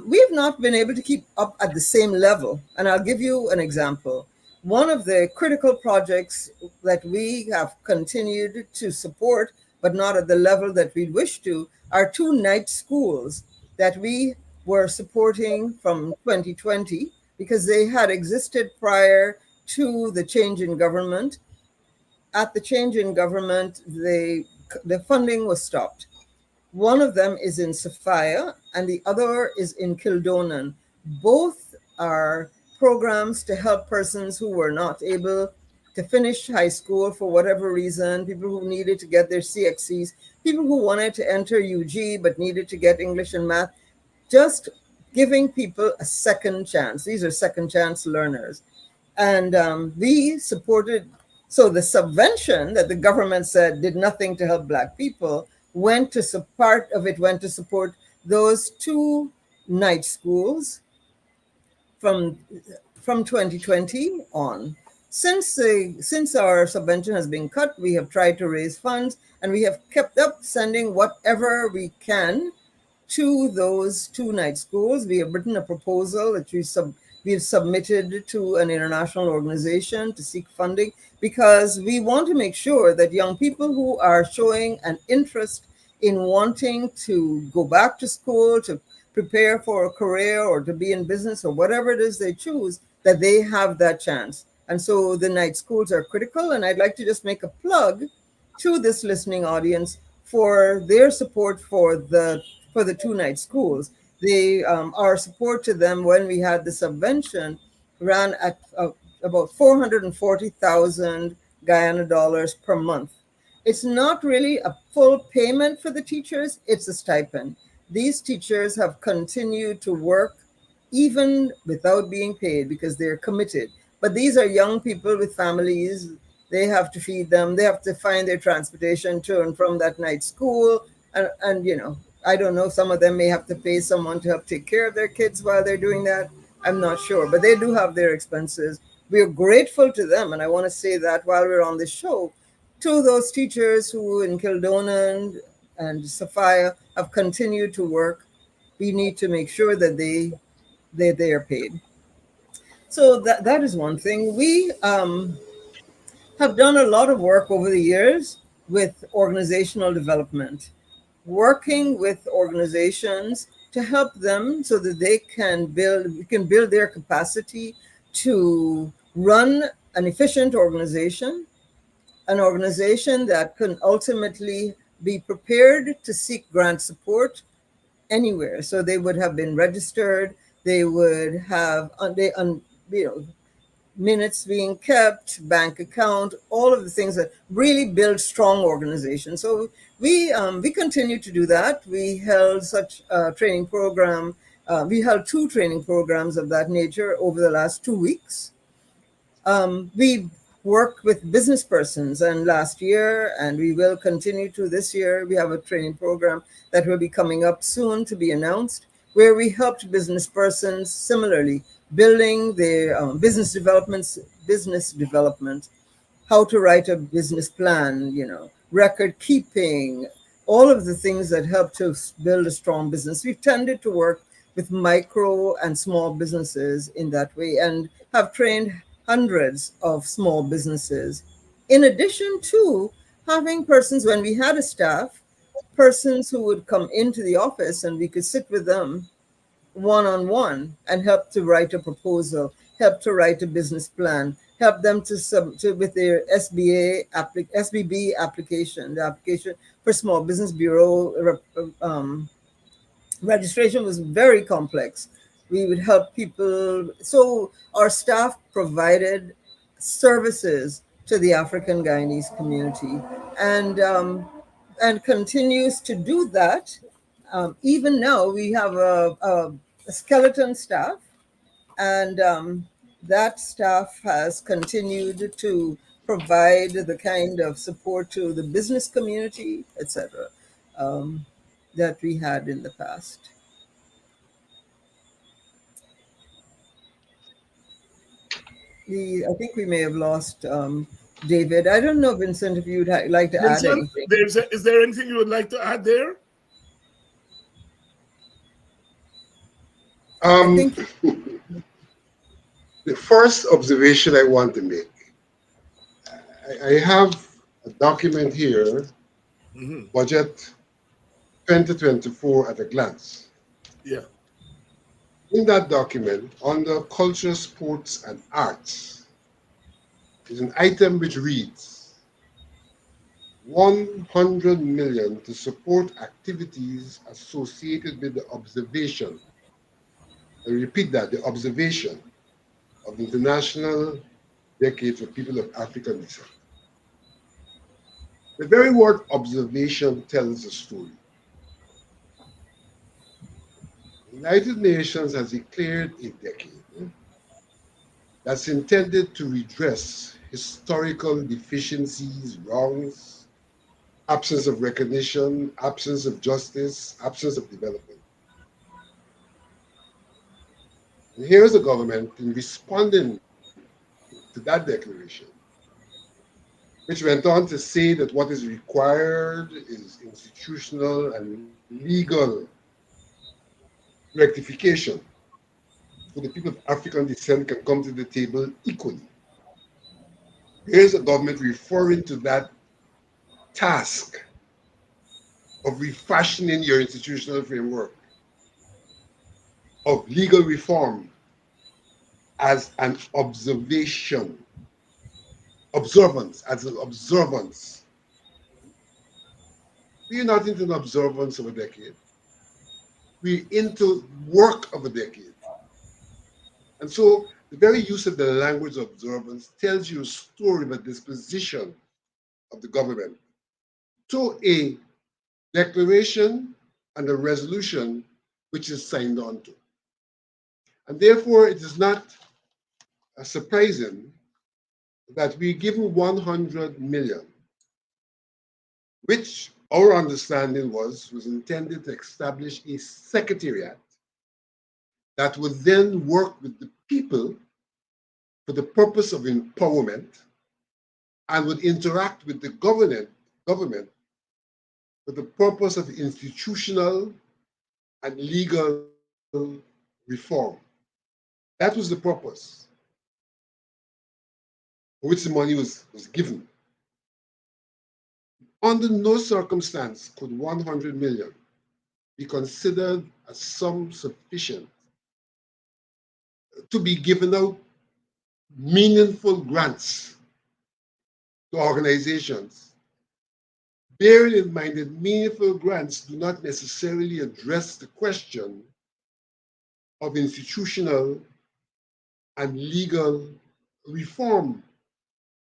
We have not been able to keep up at the same level, and I'll give you an example. One of the critical projects that we have continued to support, but not at the level that we wish to, are two night schools that we were supporting from 2020 because they had existed prior to the change in government. At the change in government, the funding was stopped. One of them is in Sophia and the other is in Kildonan. Both are programs to help persons who were not able to finish high school for whatever reason, people who needed to get their CXCs, people who wanted to enter UG but needed to get English and math, just giving people a second chance. These are second chance learners. And we supported, so the subvention that the government said did nothing to help Black people part of it went to support those two night schools from 2020 on. Since our subvention has been cut, we have tried to raise funds, and we have kept up sending whatever we can to those two night schools. We have written a proposal that we have submitted to an international organization to seek funding, because we want to make sure that young people who are showing an interest in wanting to go back to school, to prepare for a career or to be in business or whatever it is they choose, that they have that chance. And so the night schools are critical. And I'd like to just make a plug to this listening audience for their support for the two night schools. Our support to them when we had the subvention ran at about 440,000 Guyana dollars per month. It's not really a full payment for the teachers, it's a stipend. These teachers have continued to work even without being paid because they're committed. But these are young people with families. They have to feed them. They have to find their transportation to and from that night school. And you know, I don't know, some of them may have to pay someone to help take care of their kids while they're doing that. I'm not sure, but they do have their expenses. We are grateful to them. And I want to say that while we're on the show, to those teachers who in Kildonan and Sophia have continued to work, we need to make sure that they are paid. So that is one thing. We have done a lot of work over the years with organizational development, working with organizations to help them so that we can build their capacity to run an efficient organization, an organization that can ultimately be prepared to seek grant support anywhere. So they would have been registered, they would have you know, minutes being kept, bank account, all of the things that really build strong organizations. So we continue to do that. We held such a training program. We held 2 training programs of that nature over the last 2 weeks. We worked with business persons, and last year, and we will continue to this year, we have a training program that will be coming up soon to be announced, where we helped business persons similarly building their business development, how to write a business plan, record keeping, all of the things that help to build a strong business. We've tended to work with micro and small businesses in that way and have trained hundreds of small businesses. In addition to having persons, when we had a staff, persons who would come into the office and we could sit with them one-on-one and help to write a proposal, help to write a business plan, help them to with their SBB application, the application for Small Business Bureau registration was very complex. We would help people. So our staff provided services to the African Guyanese community and continues to do that. Even now, we have a skeleton staff, and that staff has continued to provide the kind of support to the business community, etc., that we had in the past. I think we may have lost David. I don't know, Vincent, if you'd like to add Vincent, anything. is there anything you would like to add there? I Um, think the first observation I want to make, I have a document here, Hmm. Budget 2024 at a glance. Yeah. In that document, under culture, sports, and arts, is an item which reads 100 million to support activities associated with the observation. I repeat that, the observation of the International Decade for People of African Descent. The very word observation tells a story. The United Nations has declared a decade that's intended to redress historical deficiencies, wrongs, absence of recognition, absence of justice, absence of development. And here's the government in responding to that declaration, which went on to say that what is required is institutional and legal rectification so the people of African descent can come to the table equally. Here's the government referring to that task of refashioning your institutional framework, of legal reform as an observation, observance, as an observance. We're not into an observance of a decade. We're into work of a decade. And so the very use of the language of observance tells you a story about the disposition of the government to a declaration and a resolution which is signed on to. And therefore, it is not surprising that we given 100 million, which our understanding was intended to establish a secretariat that would then work with the people for the purpose of empowerment and would interact with the government for the purpose of institutional and legal reform. That was the purpose for which the money was given. Under no circumstance could 100 million be considered a sum sufficient to be given out meaningful grants to organizations. Bearing in mind that meaningful grants do not necessarily address the question of institutional and legal reform.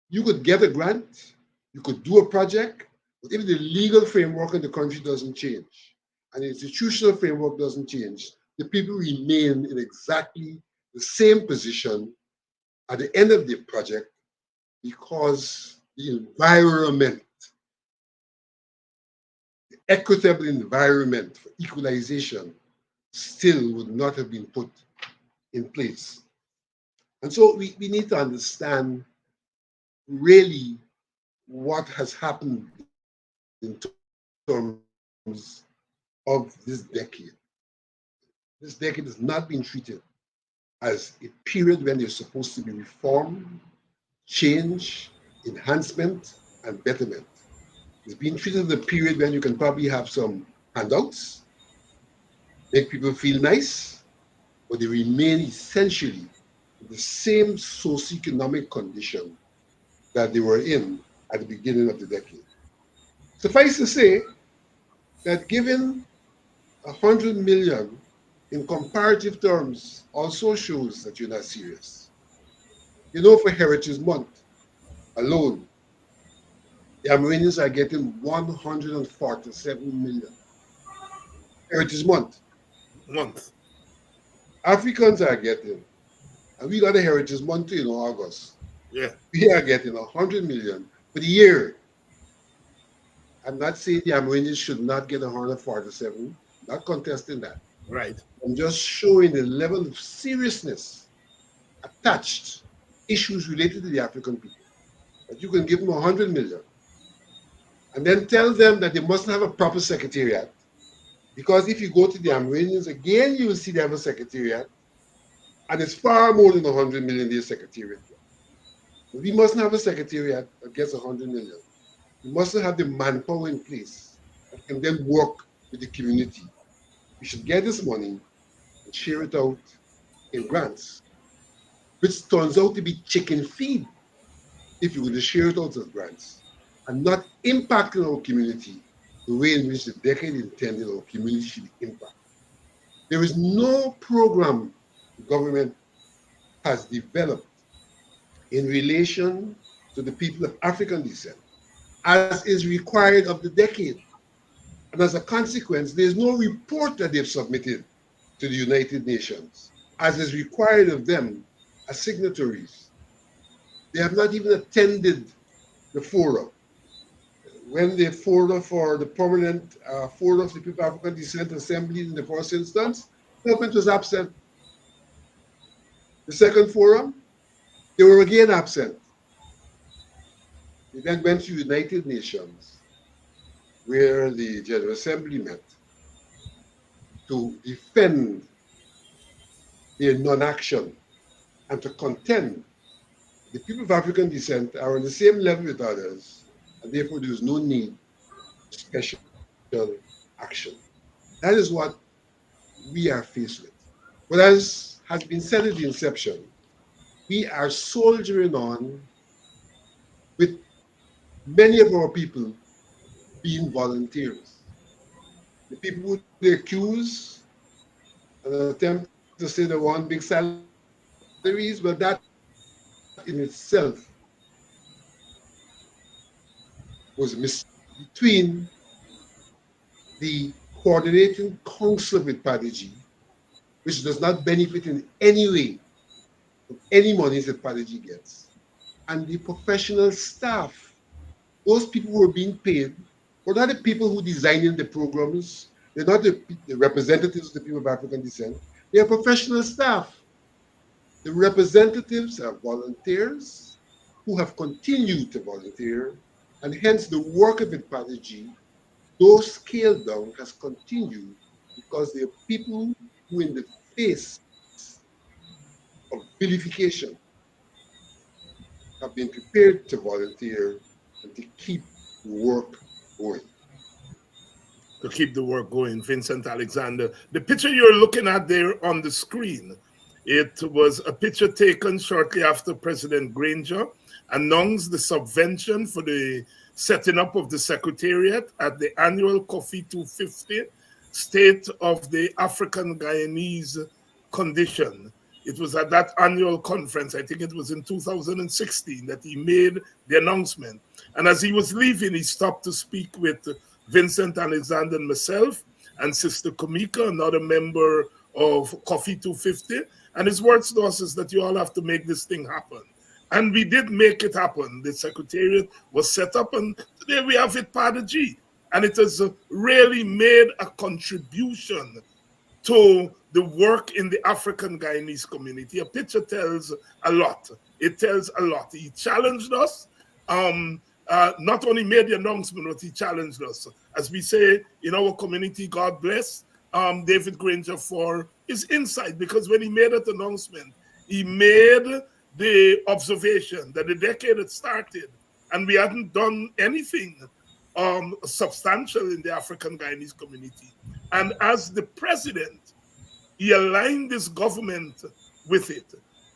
You could get a grant, you could do a project, but if the legal framework in the country doesn't change and the institutional framework doesn't change, the people remain in exactly the same position at the end of the project because the environment, the equitable environment for equalization still would not have been put in place. And so we need to understand really what has happened in terms of this decade. This decade has not been treated as a period when there's supposed to be reform, change, enhancement, and betterment. It's been treated as a period when you can probably have some handouts, make people feel nice, but they remain essentially in the same socioeconomic condition that they were in at the beginning of the decade. Suffice to say that given 100 million in comparative terms also shows that you're not serious. You know, for Heritage Month alone, the Amerindians are getting 147 million. Heritage Month. Month. Africans are getting, and we got a Heritage Month too in August. Yeah. We are getting 100 million for the year. I'm not saying the Amerindians should not get 147, not contesting that. Right. I'm just showing the level of seriousness attached issues related to the African people. That you can give them 100 million and then tell them that they mustn't have a proper secretariat. Because if you go to the Amerindians again, you will see they have a secretariat, and it's far more than 100 million their secretariat. But we mustn't have a secretariat that gets 100 million. We mustn't have the manpower in place that can then work with the community. We should get this money and share it out in grants, which turns out to be chicken feed if you were to share it out as grants and not impacting our community the way in which the decade intended our community should be impacted. There is no program the government has developed in relation to the people of African descent, as is required of the decade. And as a consequence, there's no report that they've submitted to the United Nations, as is required of them as signatories. They have not even attended the forum. When the forum for the permanent forum of the people of African descent assembly in the first instance, government was absent. The second forum, they were again absent. They then went to the United Nations, where the General Assembly met to defend their non-action and to contend the people of African descent are on the same level with others, and therefore there is no need for special action. That is what we are faced with. But as has been said at the inception, we are soldiering on with many of our people being volunteers. The people who they accuse and attempt to say they want big salaries, well, that in itself was a mistake. Between the coordinating council with Prodigy, which does not benefit in any way from any monies that Prodigy gets, and the professional staff, those people who are being paid were not the people who designing the programs. They're not the representatives of the people of African descent. They are professional staff. The representatives are volunteers who have continued to volunteer, and hence the work of IPADG, though scaled down, has continued because there are people who, in the face of vilification, have been prepared to volunteer and to keep the work going. To keep the work going, Vincent Alexander. The picture you're looking at there on the screen, it was a picture taken shortly after President Granger announced the subvention for the setting up of the Secretariat at the annual Coffee 250 State of the African Guyanese Condition. It was at that annual conference, I think it was in 2016, that he made the announcement. And as he was leaving, he stopped to speak with Vincent Alexander and myself, and Sister Kamika, another member of Coffee 250. And his words to us is that you all have to make this thing happen. And we did make it happen. The Secretariat was set up, and today we have IPADG. And it has really made a contribution to the work in the African Guyanese community. A picture tells a lot. It tells a lot. He challenged us. Not only made the announcement, but he challenged us. As we say in our community, God bless David Granger for his insight, because when he made that announcement, he made the observation that the decade had started and we hadn't done anything substantial in the African Guyanese community. And as the president, he aligned his government with it.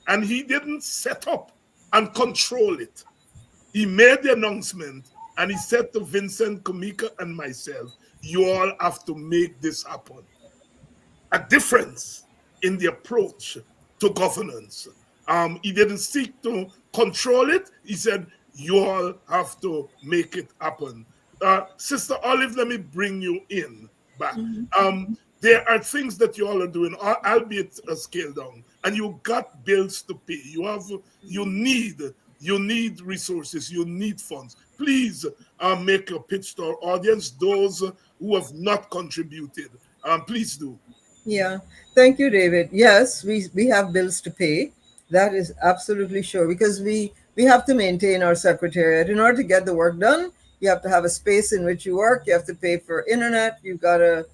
And he didn't set up and control it. He made the announcement and he said to Vincent, Kamika, and myself, you all have to make this happen. A difference in the approach to governance. He didn't seek to control it. He said, you all have to make it happen. Sister Olive, let me bring you in back. There are things that you all are doing, albeit a scale down, and you got bills to pay. You need resources, you need funds. Please make your pitch to our audience, those who have not contributed. Please do. Yeah, thank you, David. Yes, we have bills to pay. That is absolutely sure, because we have to maintain our secretariat. In order to get the work done, you have to have a space in which you work. You have to pay for internet. You've got to,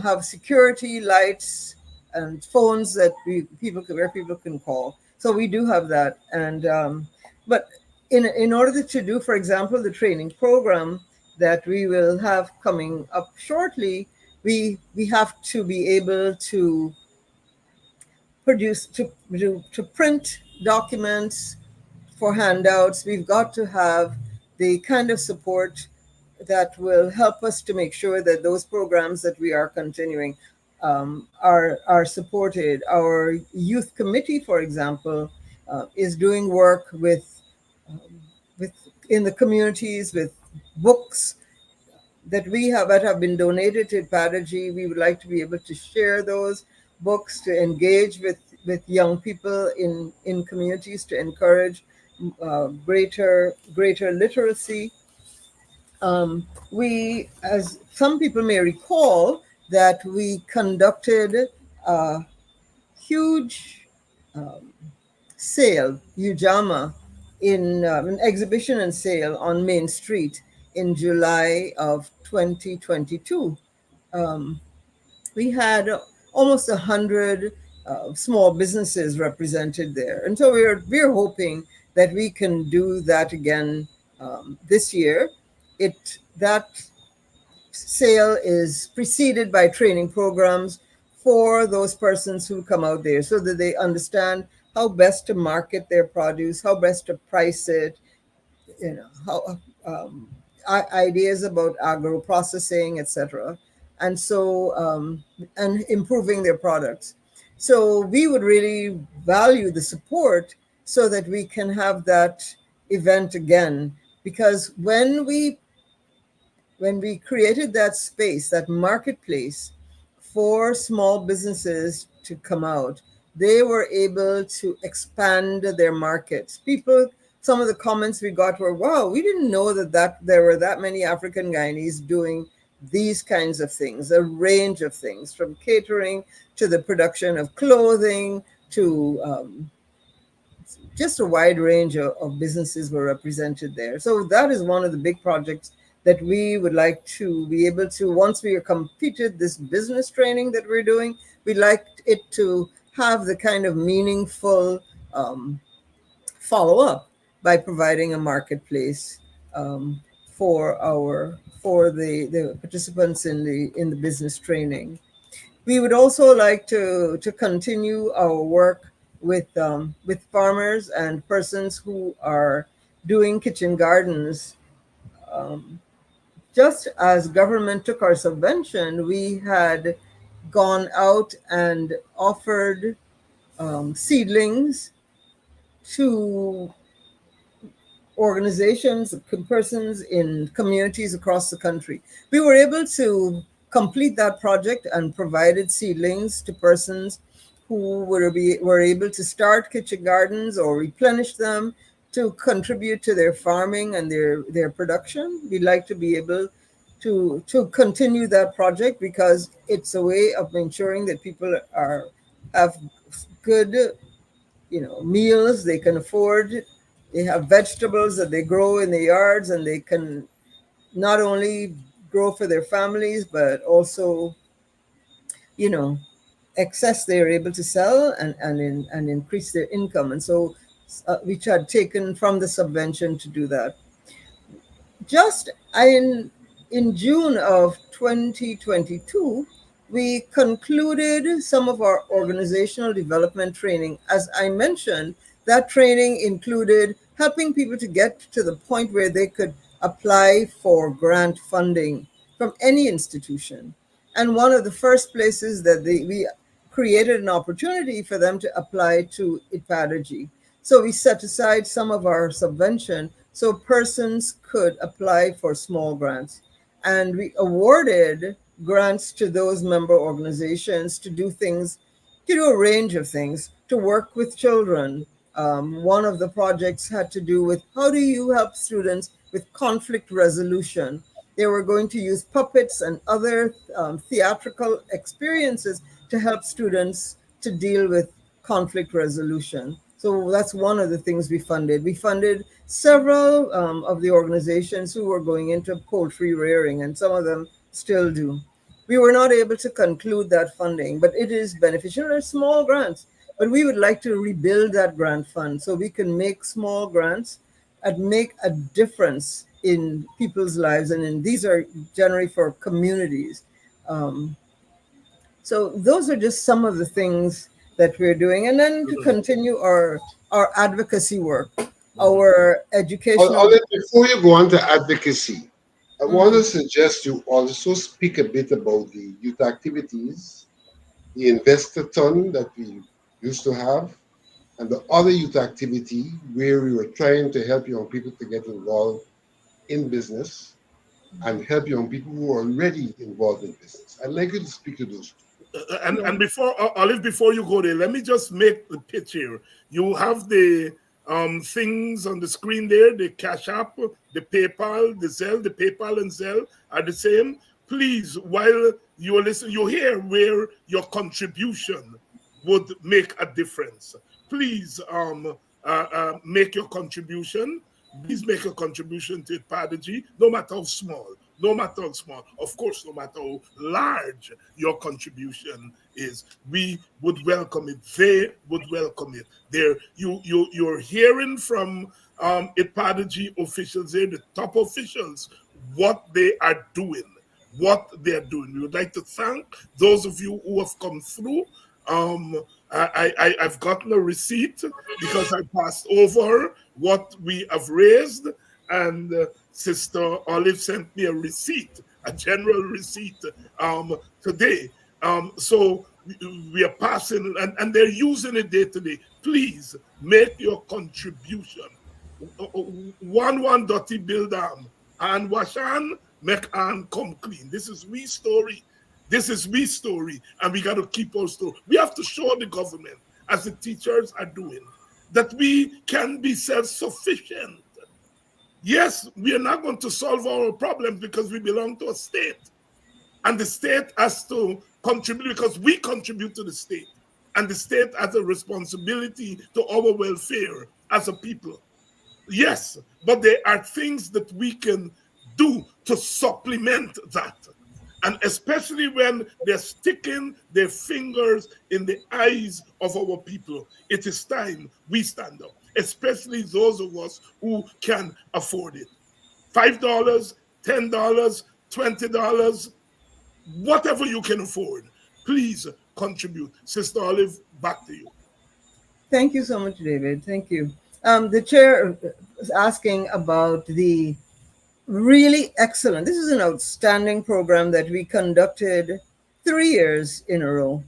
have security, lights, and phones that where people can call. So we do have that. And but in order to do, for example, the training program that we will have coming up shortly, we have to be able to produce, to print documents for handouts. We've got to have the kind of support that will help us to make sure that those programs that we are continuing are supported. Our youth committee, for example, is doing work with in the communities with books that have been donated to IPADG. We would like to be able to share those books, to engage with young people in communities, to encourage greater literacy. We, as some people may recall, that we conducted a huge sale, Ujamaa, in an exhibition and sale on Main Street in July of 2022. We had almost 100 small businesses represented there, and so we're hoping that we can do that again this year. That sale is preceded by training programs for those persons who come out there, so that they understand how best to market their produce, how best to price it, how ideas about agro processing, etc., and so and improving their products. So we would really value the support so that we can have that event again, because when we created that space, that marketplace for small businesses to come out, they were able to expand their markets. Some of the comments we got were, wow, we didn't know that there were that many African Guyanese doing these kinds of things, a range of things, from catering to the production of clothing to just a wide range of businesses were represented there. So that is one of the big projects that we would like to be able to, once we have completed this business training that we're doing, we'd like it to have the kind of meaningful follow up by providing a marketplace for the participants in the business training. We would also like to continue our work with farmers and persons who are doing kitchen gardens. Just as government took our subvention, we had gone out and offered seedlings to organizations, persons in communities across the country. We were able to complete that project and provided seedlings to persons who were able to start kitchen gardens or replenish them to contribute to their farming and their production. We'd like to be able to continue that project because it's a way of ensuring that people have good meals they can afford. They have vegetables that they grow in their yards, and they can not only grow for their families, but also, excess they're able to sell and increase their income. And so we had taken from the subvention to do that. Just in June of 2022, we concluded some of our organizational development training. As I mentioned, that training included helping people to get to the point where they could apply for grant funding from any institution. And one of the first places that we created an opportunity for them to apply to IPADG. So we set aside some of our subvention so persons could apply for small grants. And we awarded grants to those member organizations to do things, to do a range of things, to work with children. One of the projects had to do with how do you help students with conflict resolution. They were going to use puppets and other theatrical experiences to help students to deal with conflict resolution. So that's one of the things we funded. We funded several of the organizations who were going into poultry rearing, and some of them still do. We were not able to conclude that funding, but it is beneficial. They're small grants, but we would like to rebuild that grant fund so we can make small grants and make a difference in people's lives. And these are generally for communities. So those are just some of the things that we're doing. And then to continue our advocacy work, our educational. Before you go on to advocacy, I want to suggest you also speak a bit about the youth activities, the investor-ton that we used to have, and the other youth activity where we were trying to help young people to get involved in business and help young people who are already involved in business. I'd like you to speak to those two. And before Olive, before you go there, let me just make the pitch here. You have the things on the screen there, the Cash App, the PayPal, the Zelle, the PayPal and Zelle are the same. Please, while you're listening, you hear where your contribution would make a difference. Please make your contribution. Please make a contribution to Padagy, no matter how small. No matter how small, of course, no matter how large your contribution is, we would welcome it. They would welcome it. You're hearing from IPADG officials there, the top officials, what they are doing. We would like to thank those of you who have come through. I've gotten a receipt because I passed over what we have raised, and Sister Olive sent me a receipt, a general receipt today. So we are passing, and they're using it day to day. Please make your contribution. One dirty build and wash and make and come clean. This is we story. This is we story, and we got to keep our story. We have to show the government, as the teachers are doing, that we can be self-sufficient. Yes, we are not going to solve our problems because we belong to a state. And the state has to contribute because we contribute to the state. and the state has a responsibility to our welfare as a people. Yes, but there are things that we can do to supplement that. And especially when they're sticking their fingers in the eyes of our people, it is time we stand up, especially those of us who can afford it. $5, $10, $20, whatever you can afford, please contribute. Sister Olive, back to you. Thank you so much, David. Thank you. The chair was asking about the really excellent, this is an outstanding program that we conducted 3 years in a row,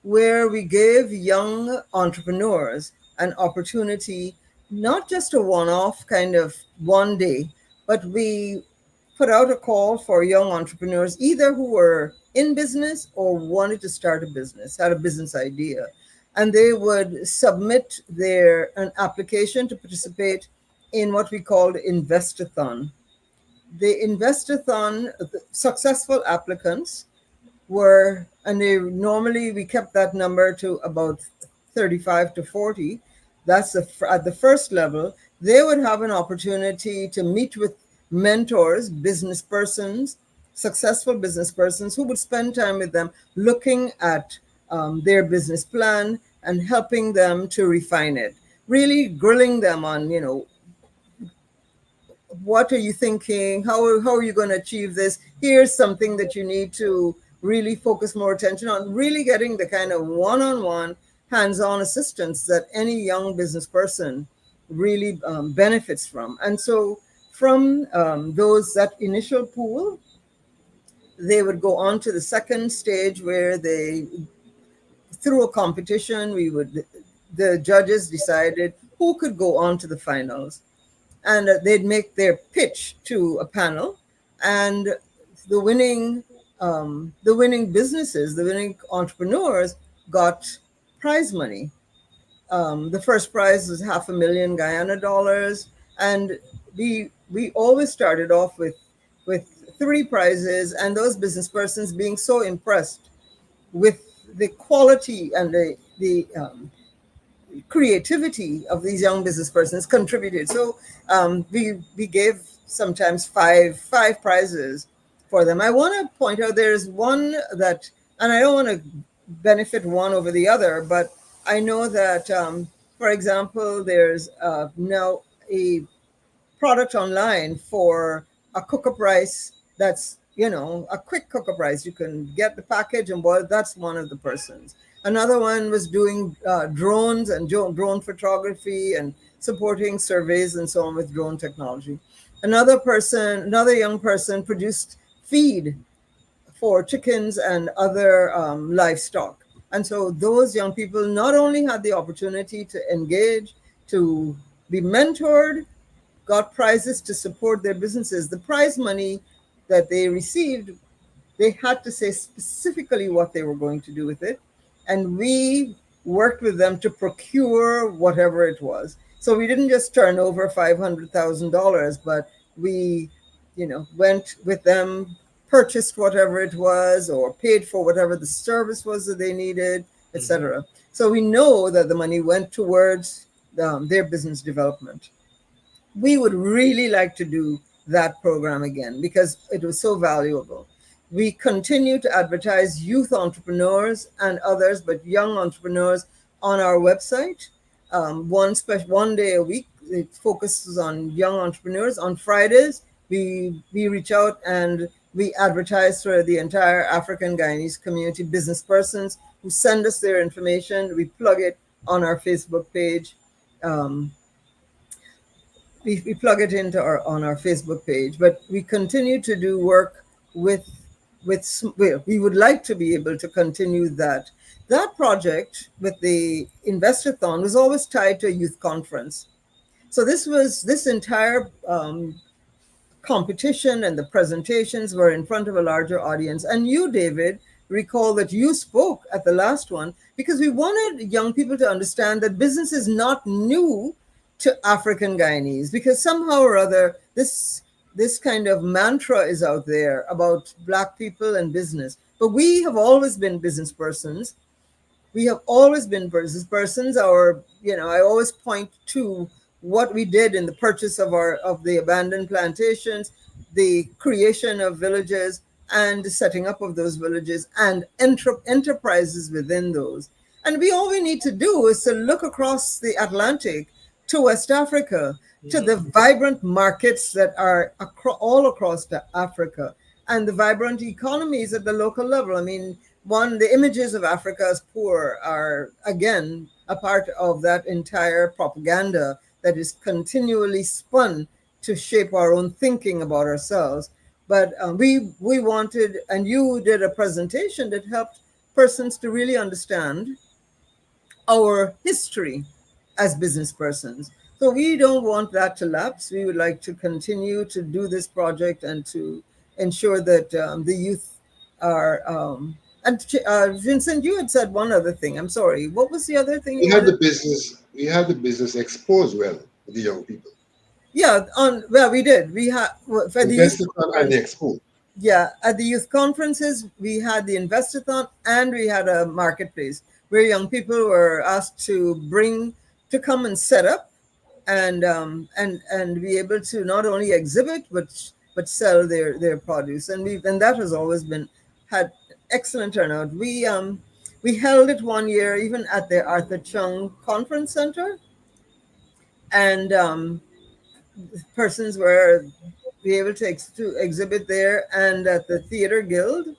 where we gave young entrepreneurs an opportunity, not just a one off kind of one day, but we put out a call for young entrepreneurs, either who were in business or wanted to start a business, had a business idea. And they would submit an application to participate in what we called Investathon. The Investathon, the successful applicants were, and they normally we kept that number to about 35 to 40. That's at the first level. They would have an opportunity to meet with mentors, business persons, successful business persons who would spend time with them looking at their business plan and helping them to refine it, really grilling them on, what are you thinking? How are you going to achieve this? Here's something that you need to really focus more attention on, really getting the kind of one-on-one, hands-on assistance that any young business person really benefits from. And so from that initial pool, they would go on to the second stage where through a competition, the judges decided who could go on to the finals. And they'd make their pitch to a panel, and the winning businesses, the winning entrepreneurs got prize money. The first prize was $500,000 Guyana dollars, and we always started off with three prizes, and those business persons being so impressed with the quality and the creativity of these young business persons contributed. So we gave sometimes five prizes for them. I want to point out there's one that, and I don't want to benefit one over the other, but I know that, for example, there's now a product online for a cook-up rice that's, a quick cook-up rice. You can get the package and boil. That's one of the persons. Another one was doing drones and drone photography and supporting surveys and so on with drone technology. Another young person produced feed for chickens and other livestock. And so those young people not only had the opportunity to engage, to be mentored, got prizes to support their businesses. The prize money that they received, they had to say specifically what they were going to do with it. And we worked with them to procure whatever it was. So we didn't just turn over $500,000, but we, went with them, purchased whatever it was, or paid for whatever the service was that they needed, etc. So we know that the money went towards their business development. We would really like to do that program again because it was so valuable. We continue to advertise youth entrepreneurs and others, but young entrepreneurs on our website. One day a week, it focuses on young entrepreneurs. On Fridays, we reach out and we advertise for the entire African Guyanese community, business persons who send us their information. We plug it on our Facebook page. We plug it into on our Facebook page, but we continue to do work with we would like to be able to continue that. That project with the Investathon was always tied to a youth conference. So this entire competition and the presentations were in front of a larger audience. And you, David, recall that you spoke at the last one because we wanted young people to understand that business is not new to African Guyanese, because somehow or other this kind of mantra is out there about Black people and business. But we have always been business persons. We have always been business persons. Our, I always point to what we did in the purchase of the abandoned plantations, the creation of villages, and the setting up of those villages and enterprises within those. And all we need to do is to look across the Atlantic to West Africa, to the vibrant markets that are all across Africa, and the vibrant economies at the local level. I mean, the images of Africa as poor are, again, a part of that entire propaganda that is continually spun to shape our own thinking about ourselves. But we wanted, and you did a presentation that helped persons to really understand our history as business persons. So we don't want that to lapse. We would like to continue to do this project and to ensure that the youth are. Vincent, you had said one other thing. I'm sorry. What was the other thing We you had wanted? the business exposed well to the young people. Yeah, we did. We had for the youth Investor and the conference. expo. Yeah, at the youth conferences, we had the Investathon and we had a marketplace where young people were asked to come and set up and be able to not only exhibit but sell their produce. And that has always been had excellent turnout. We held it one year even at the Arthur Chung Conference Center, and persons were be able to exhibit there and at the Theater Guild.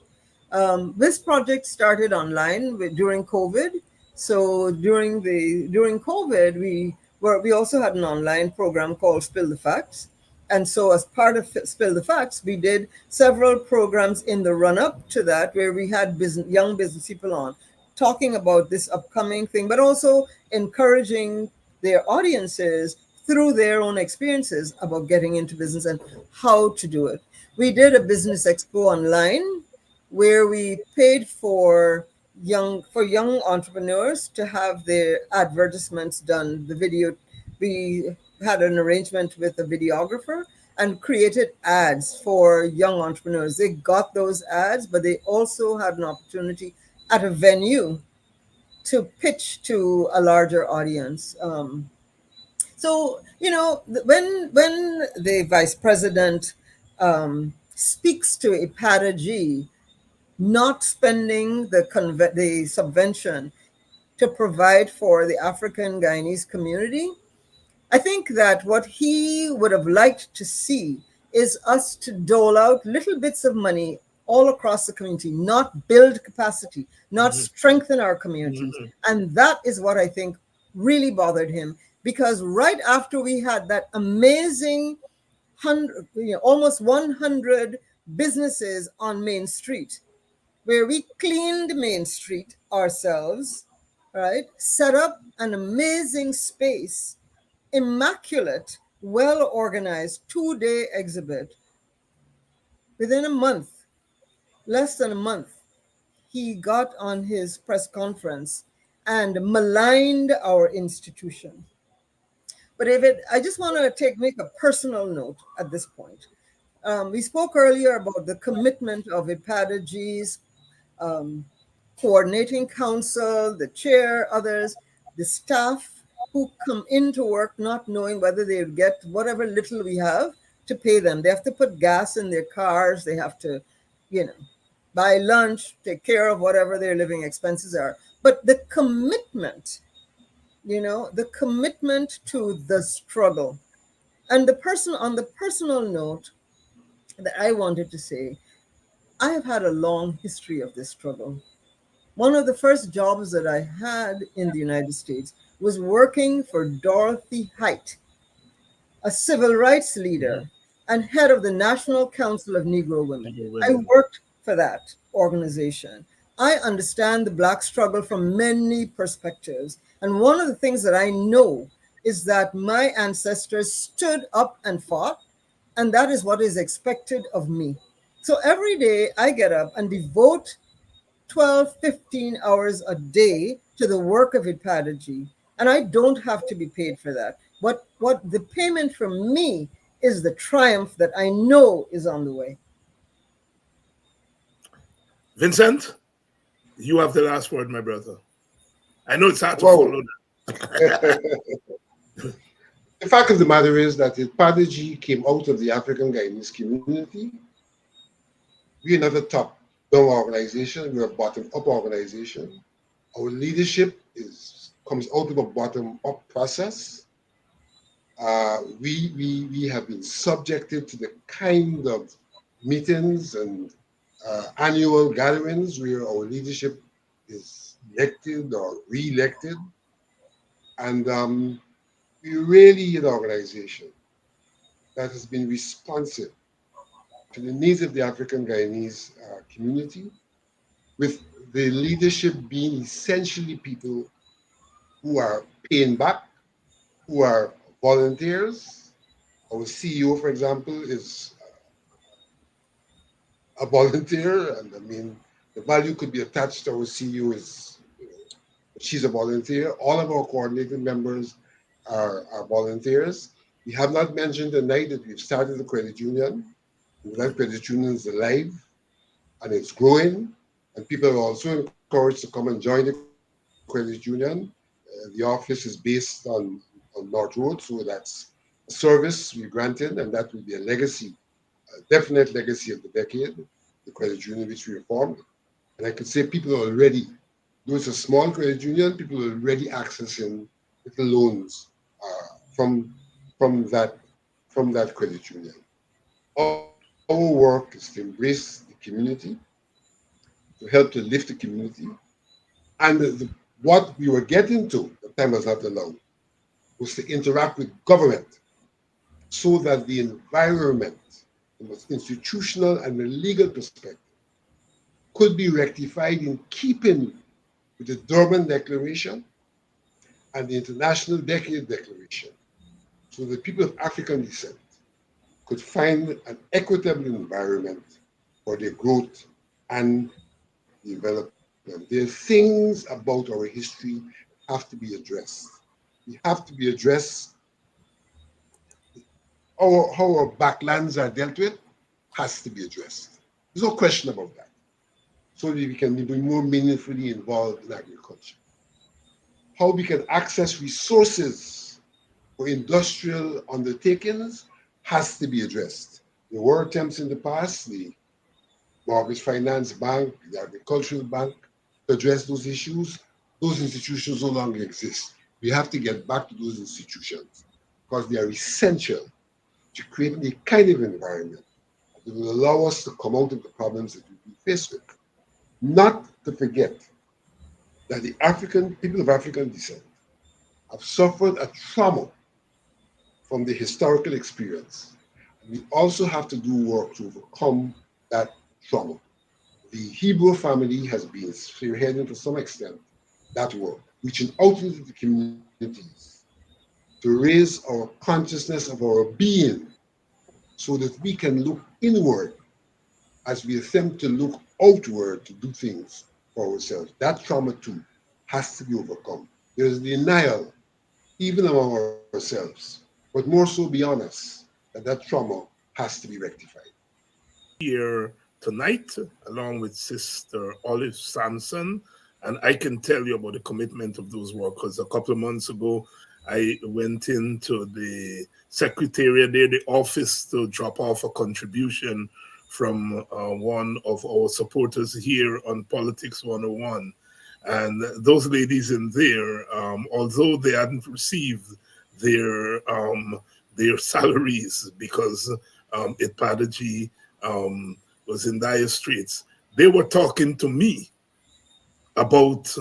This project started online during COVID. So during COVID, we also had an online program called Spill the Facts. And so as part of Spill the Facts, we did several programs in the run up to that where we had young business people on talking about this upcoming thing, but also encouraging their audiences through their own experiences about getting into business and how to do it. We did a business expo online where we paid for young entrepreneurs to have their advertisements done. The video, we had an arrangement with a videographer and created ads for young entrepreneurs. They got those ads, but they also had an opportunity at a venue to pitch to a larger audience. So when the vice president speaks to a G not spending the subvention to provide for the African Guyanese community, I think that what he would have liked to see is us to dole out little bits of money all across the community, not build capacity, not strengthen our communities. And that is what I think really bothered him, because right after we had that amazing almost 100 businesses on Main Street, where we cleaned Main Street ourselves, right? Set up an amazing space, immaculate, well organized 2-day exhibit. Within a month, less than a month, he got on his press conference and maligned our institution. But David, I just want to make a personal note at this point. We spoke earlier about the commitment of IPADG's coordinating council, the chair, others, the staff who come into work not knowing whether they'll get whatever little we have to pay them. They have to put gas in their cars. They have to, buy lunch, take care of whatever their living expenses are. But the commitment, the commitment to the struggle. And on the personal note that I wanted to say, I have had a long history of this struggle. One of the first jobs that I had in the United States was working for Dorothy Height, a civil rights leader and head of the National Council of Negro Women. I worked for that organization. I understand the Black struggle from many perspectives. And one of the things that I know is that my ancestors stood up and fought, and that is what is expected of me. So every day I get up and devote 12, 15 hours a day to the work of IPADG, and I don't have to be paid for that. What the payment from me is the triumph that I know is on the way. Vincent, you have the last word, my brother. I know it's hard to Wow. follow The fact of the matter is that the Prodigy came out of the African Guyanese community. We are not a top-down organization. We're a bottom-up organization. Our leadership comes out of a bottom-up process. We have been subjected to the kind of meetings and annual gatherings where our leadership is elected or re-elected. And we're really an organization that has been responsive to the needs of the African Guyanese community, with the leadership being essentially people who are paying back, who are volunteers. Our CEO, for example, is a volunteer, and I mean, the value could be attached to our CEO is, she's a volunteer. All of our coordinating members are volunteers. We have not mentioned tonight that we've started a credit union. That credit union is alive and it's growing, and people are also encouraged to come and join the credit union. The office is based on North Road, so that's a service we're granting, and that will be a legacy, a definite legacy of the decade, the credit union which we reformed. And I could say people are already, though it's a small credit union, people are already accessing little loans from from that from that credit union. Our work is to embrace the community, to help to lift the community, and what we were getting to, the time was not allowed, was to interact with government so that the environment, from an institutional and a legal perspective, could be rectified in keeping with the Durban Declaration and the International Decade Declaration, so the people of African descent could find an equitable environment for their growth and development. There are things about our history that have to be addressed. We have to be addressed. How our backlands are dealt with has to be addressed. There's no question about that. So that we can be more meaningfully involved in agriculture. How we can access resources for industrial undertakings has to be addressed. There were attempts in the past, the Mortgage Finance Bank, the Agricultural Bank, to address those issues. Those institutions no longer exist. We have to get back to those institutions because they are essential to creating a kind of environment that will allow us to come out of the problems that we've been faced with. Not to forget that the African people of African descent have suffered a trauma from the historical experience. And we also have to do work to overcome that trauma. The Hebrew family has been spearheading to some extent that work, reaching out into the communities to raise our consciousness of our being so that we can look inward as we attempt to look outward to do things for ourselves. That trauma too has to be overcome. There's denial, even among ourselves, but more so beyond us, that trauma has to be rectified. here tonight, along with Sister Olive Sampson. And I can tell you about the commitment of those workers. A couple of months ago, I went into the secretariat there, the office, to drop off a contribution from one of our supporters here on Politics 101. And those ladies in there, although they hadn't received their salaries because Ipadaji was in dire straits, they were talking to me about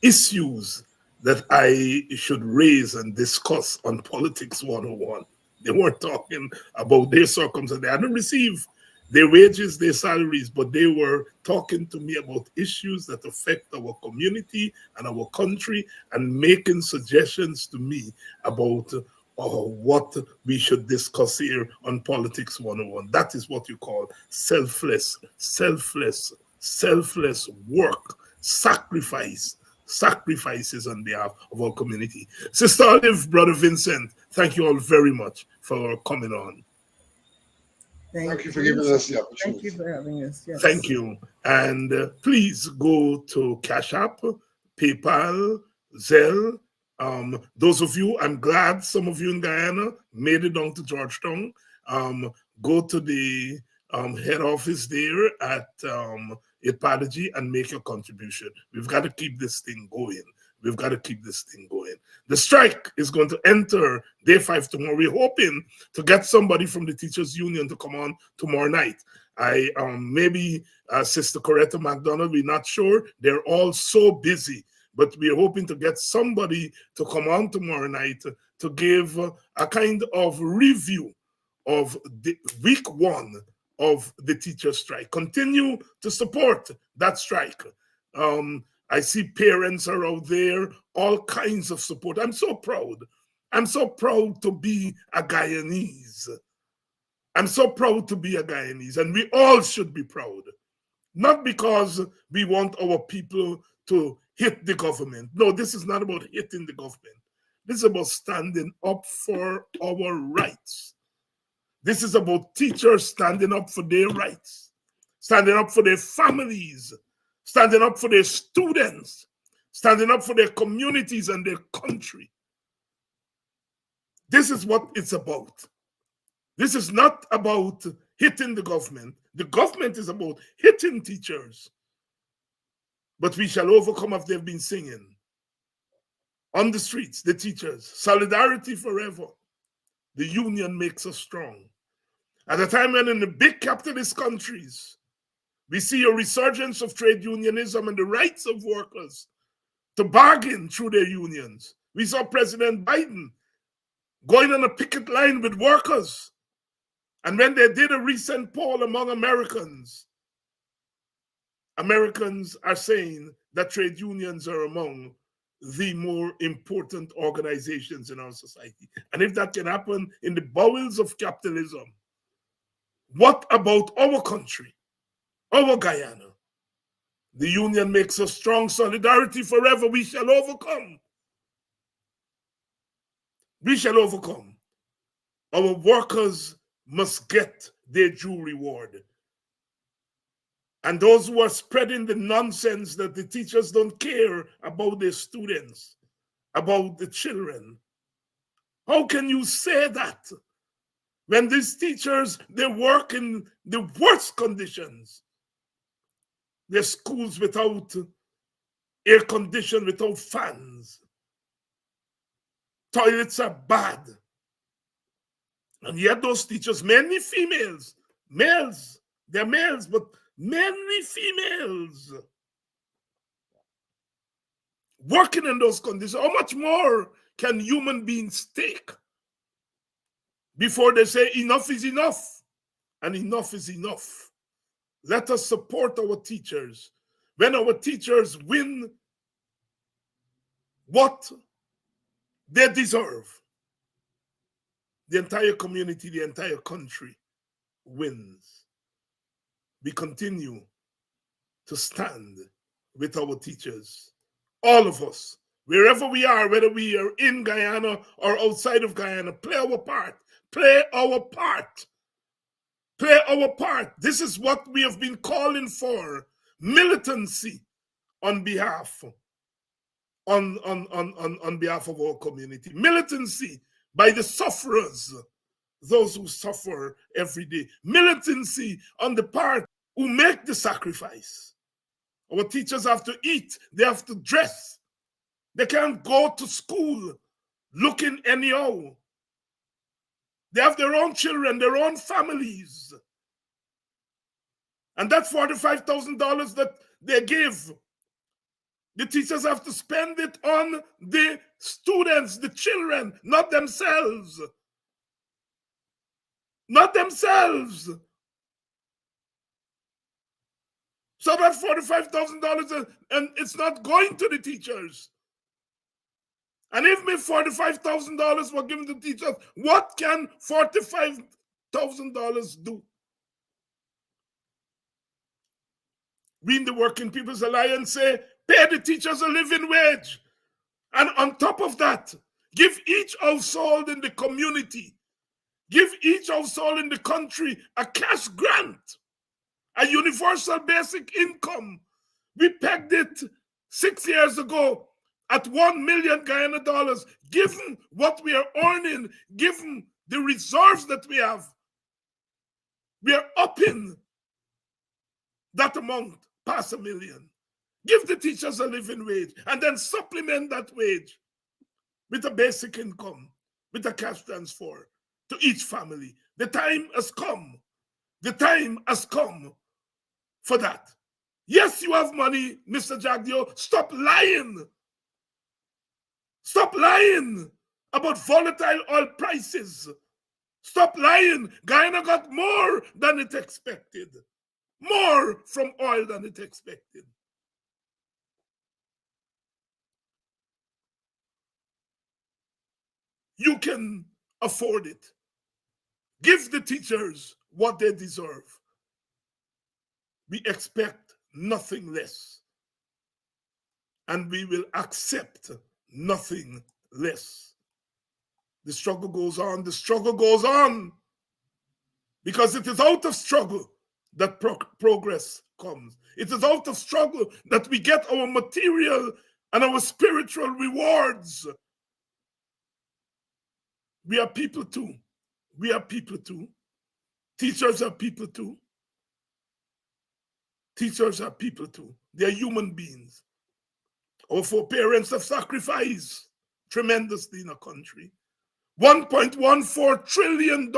issues that I should raise and discuss on Politics 101. They weren't talking about their circumstances. They hadn't received their wages, their salaries, but they were talking to me about issues that affect our community and our country and making suggestions to me about what we should discuss here on Politics 101. That is what you call selfless work, sacrifices on behalf of our community. Sister Olive, Brother Vincent, thank you all very much for coming on. Thank you for giving us the opportunity. Thank you for having us. Yes. Thank you. And please go to Cash App, PayPal, Zelle. Those of you, I'm glad some of you in Guyana made it down to Georgetown. Go to the head office there at Ipadaji and make your contribution. We've got to keep this thing going. We've got to keep this thing going. The strike is going to enter day 5 tomorrow. We're hoping to get somebody from the teachers union to come on tomorrow night. I maybe Sister Coretta McDonald, we're not sure. They're all so busy, but we're hoping to get somebody to come on tomorrow night to give a kind of review of the week 1 of the teacher strike. Continue to support that strike. I see parents are out there, all kinds of support. I'm so proud. I'm so proud to be a Guyanese. I'm so proud to be a Guyanese, and we all should be proud. Not because we want our people to hit the government. No, this is not about hitting the government. This is about standing up for our rights. This is about teachers standing up for their rights, standing up for their families, standing up for their students, standing up for their communities and their country. This is what it's about. This is not about hitting the government. The government is about hitting teachers. But we shall overcome, as they've been singing on the streets, the teachers. Solidarity forever. The union makes us strong. At a time when in the big capitalist countries, we see a resurgence of trade unionism and the rights of workers to bargain through their unions. We saw President Biden going on a picket line with workers. And when they did a recent poll among Americans, Americans are saying that trade unions are among the more important organizations in our society. And if that can happen in the bowels of capitalism, what about our country, our Guyana? The union makes us strong. Solidarity forever. We shall overcome. We shall overcome. Our workers must get their due reward. And those who are spreading the nonsense that the teachers don't care about their students, about the children, how can you say that when these teachers, they work in the worst conditions? Their schools without air conditioning, without fans. Toilets are bad. And yet those teachers, many females, males, they're males, but many females working in those conditions. How much more can human beings take before they say enough is enough? And enough is enough. Let us support our teachers. When our teachers win what they deserve, the entire community, the entire country wins. We continue to stand with our teachers, all of us, wherever we are, whether we are in Guyana or outside of Guyana. Play our part. Play our part. Play our part. This is what we have been calling for. Militancy on behalf on behalf of our community. Militancy by the sufferers, those who suffer every day. Militancy on the part who make the sacrifice. Our teachers have to eat. They have to dress. They can't go to school looking anyhow. They have their own children, their own families. And that $45,000 that they give, the teachers have to spend it on the students, the children, not themselves. Not themselves. So that $45,000, and it's not going to the teachers. And if $45,000 were given to teachers, what can $45,000 do? We in the Working People's Alliance say, pay the teachers a living wage. And on top of that, give each household in the community, give each household in the country a cash grant, a universal basic income. We pegged it 6 years ago at 1 million Guyana dollars, given what we are earning, given the reserves that we have, we are upping that amount past $1 million. Give the teachers a living wage and then supplement that wage with a basic income, with a cash transfer to each family. The time has come. The time has come for that. Yes, you have money, Mr. Jagdio. Stop lying. Stop lying about volatile oil prices. Stop lying. Guyana got more than it expected. More from oil than it expected. You can afford it. Give the teachers what they deserve. We expect nothing less. And we will accept nothing less. The struggle goes on. The struggle goes on. Because it is out of struggle that progress comes. It is out of struggle that we get our material and our spiritual rewards. We are people too. We are people too. Teachers are people too. Teachers are people too. They are human beings. Our foreparents have sacrificed tremendously in a country. $1.14 trillion.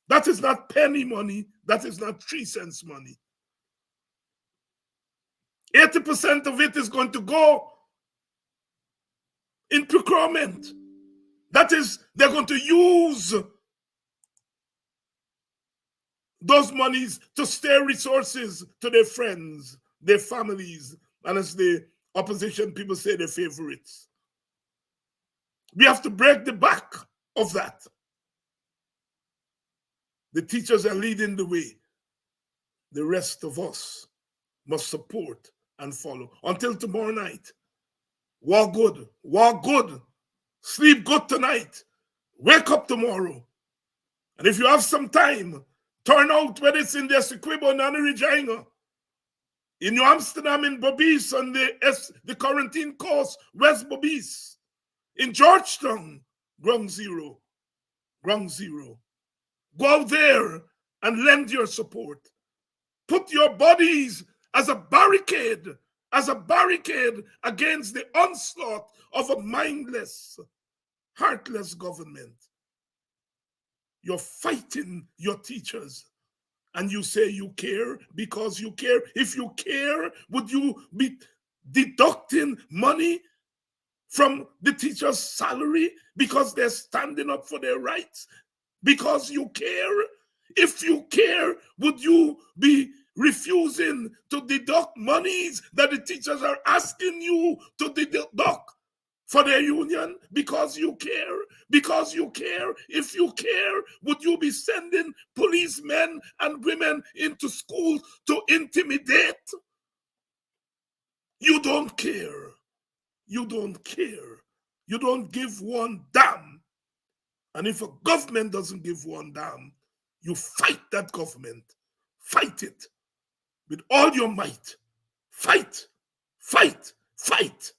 That is not penny money. That is not 3 cents money. 80% of it is going to go in procurement. That is, they're going to use those monies to steer resources to their friends, their families, and as the opposition people say, their favorites. We have to break the back of that. The teachers are leading the way. The rest of us must support and follow. Until tomorrow night, walk good, walk good, sleep good tonight, wake up tomorrow. And if you have some time, turn out, whether it's in the Essequibo, Nana Regina, in New Amsterdam, in Bobis, on the Quarantine Coast, West Bobis, in Georgetown, ground zero. Go out there and lend your support. Put your bodies as a barricade against the onslaught of a mindless, heartless government. You're fighting your teachers, and you say you care because you care. If you care, would you be deducting money from the teacher's salary because they're standing up for their rights? Because you care? If you care, would you be refusing to deduct monies that the teachers are asking you to deduct for their union? Because you care? Because you care? If you care, would you be sending policemen and women into schools to intimidate? You don't care. You don't care. You don't give one damn. And if a government doesn't give one damn, you fight that government. Fight it with all your might. Fight, fight, fight.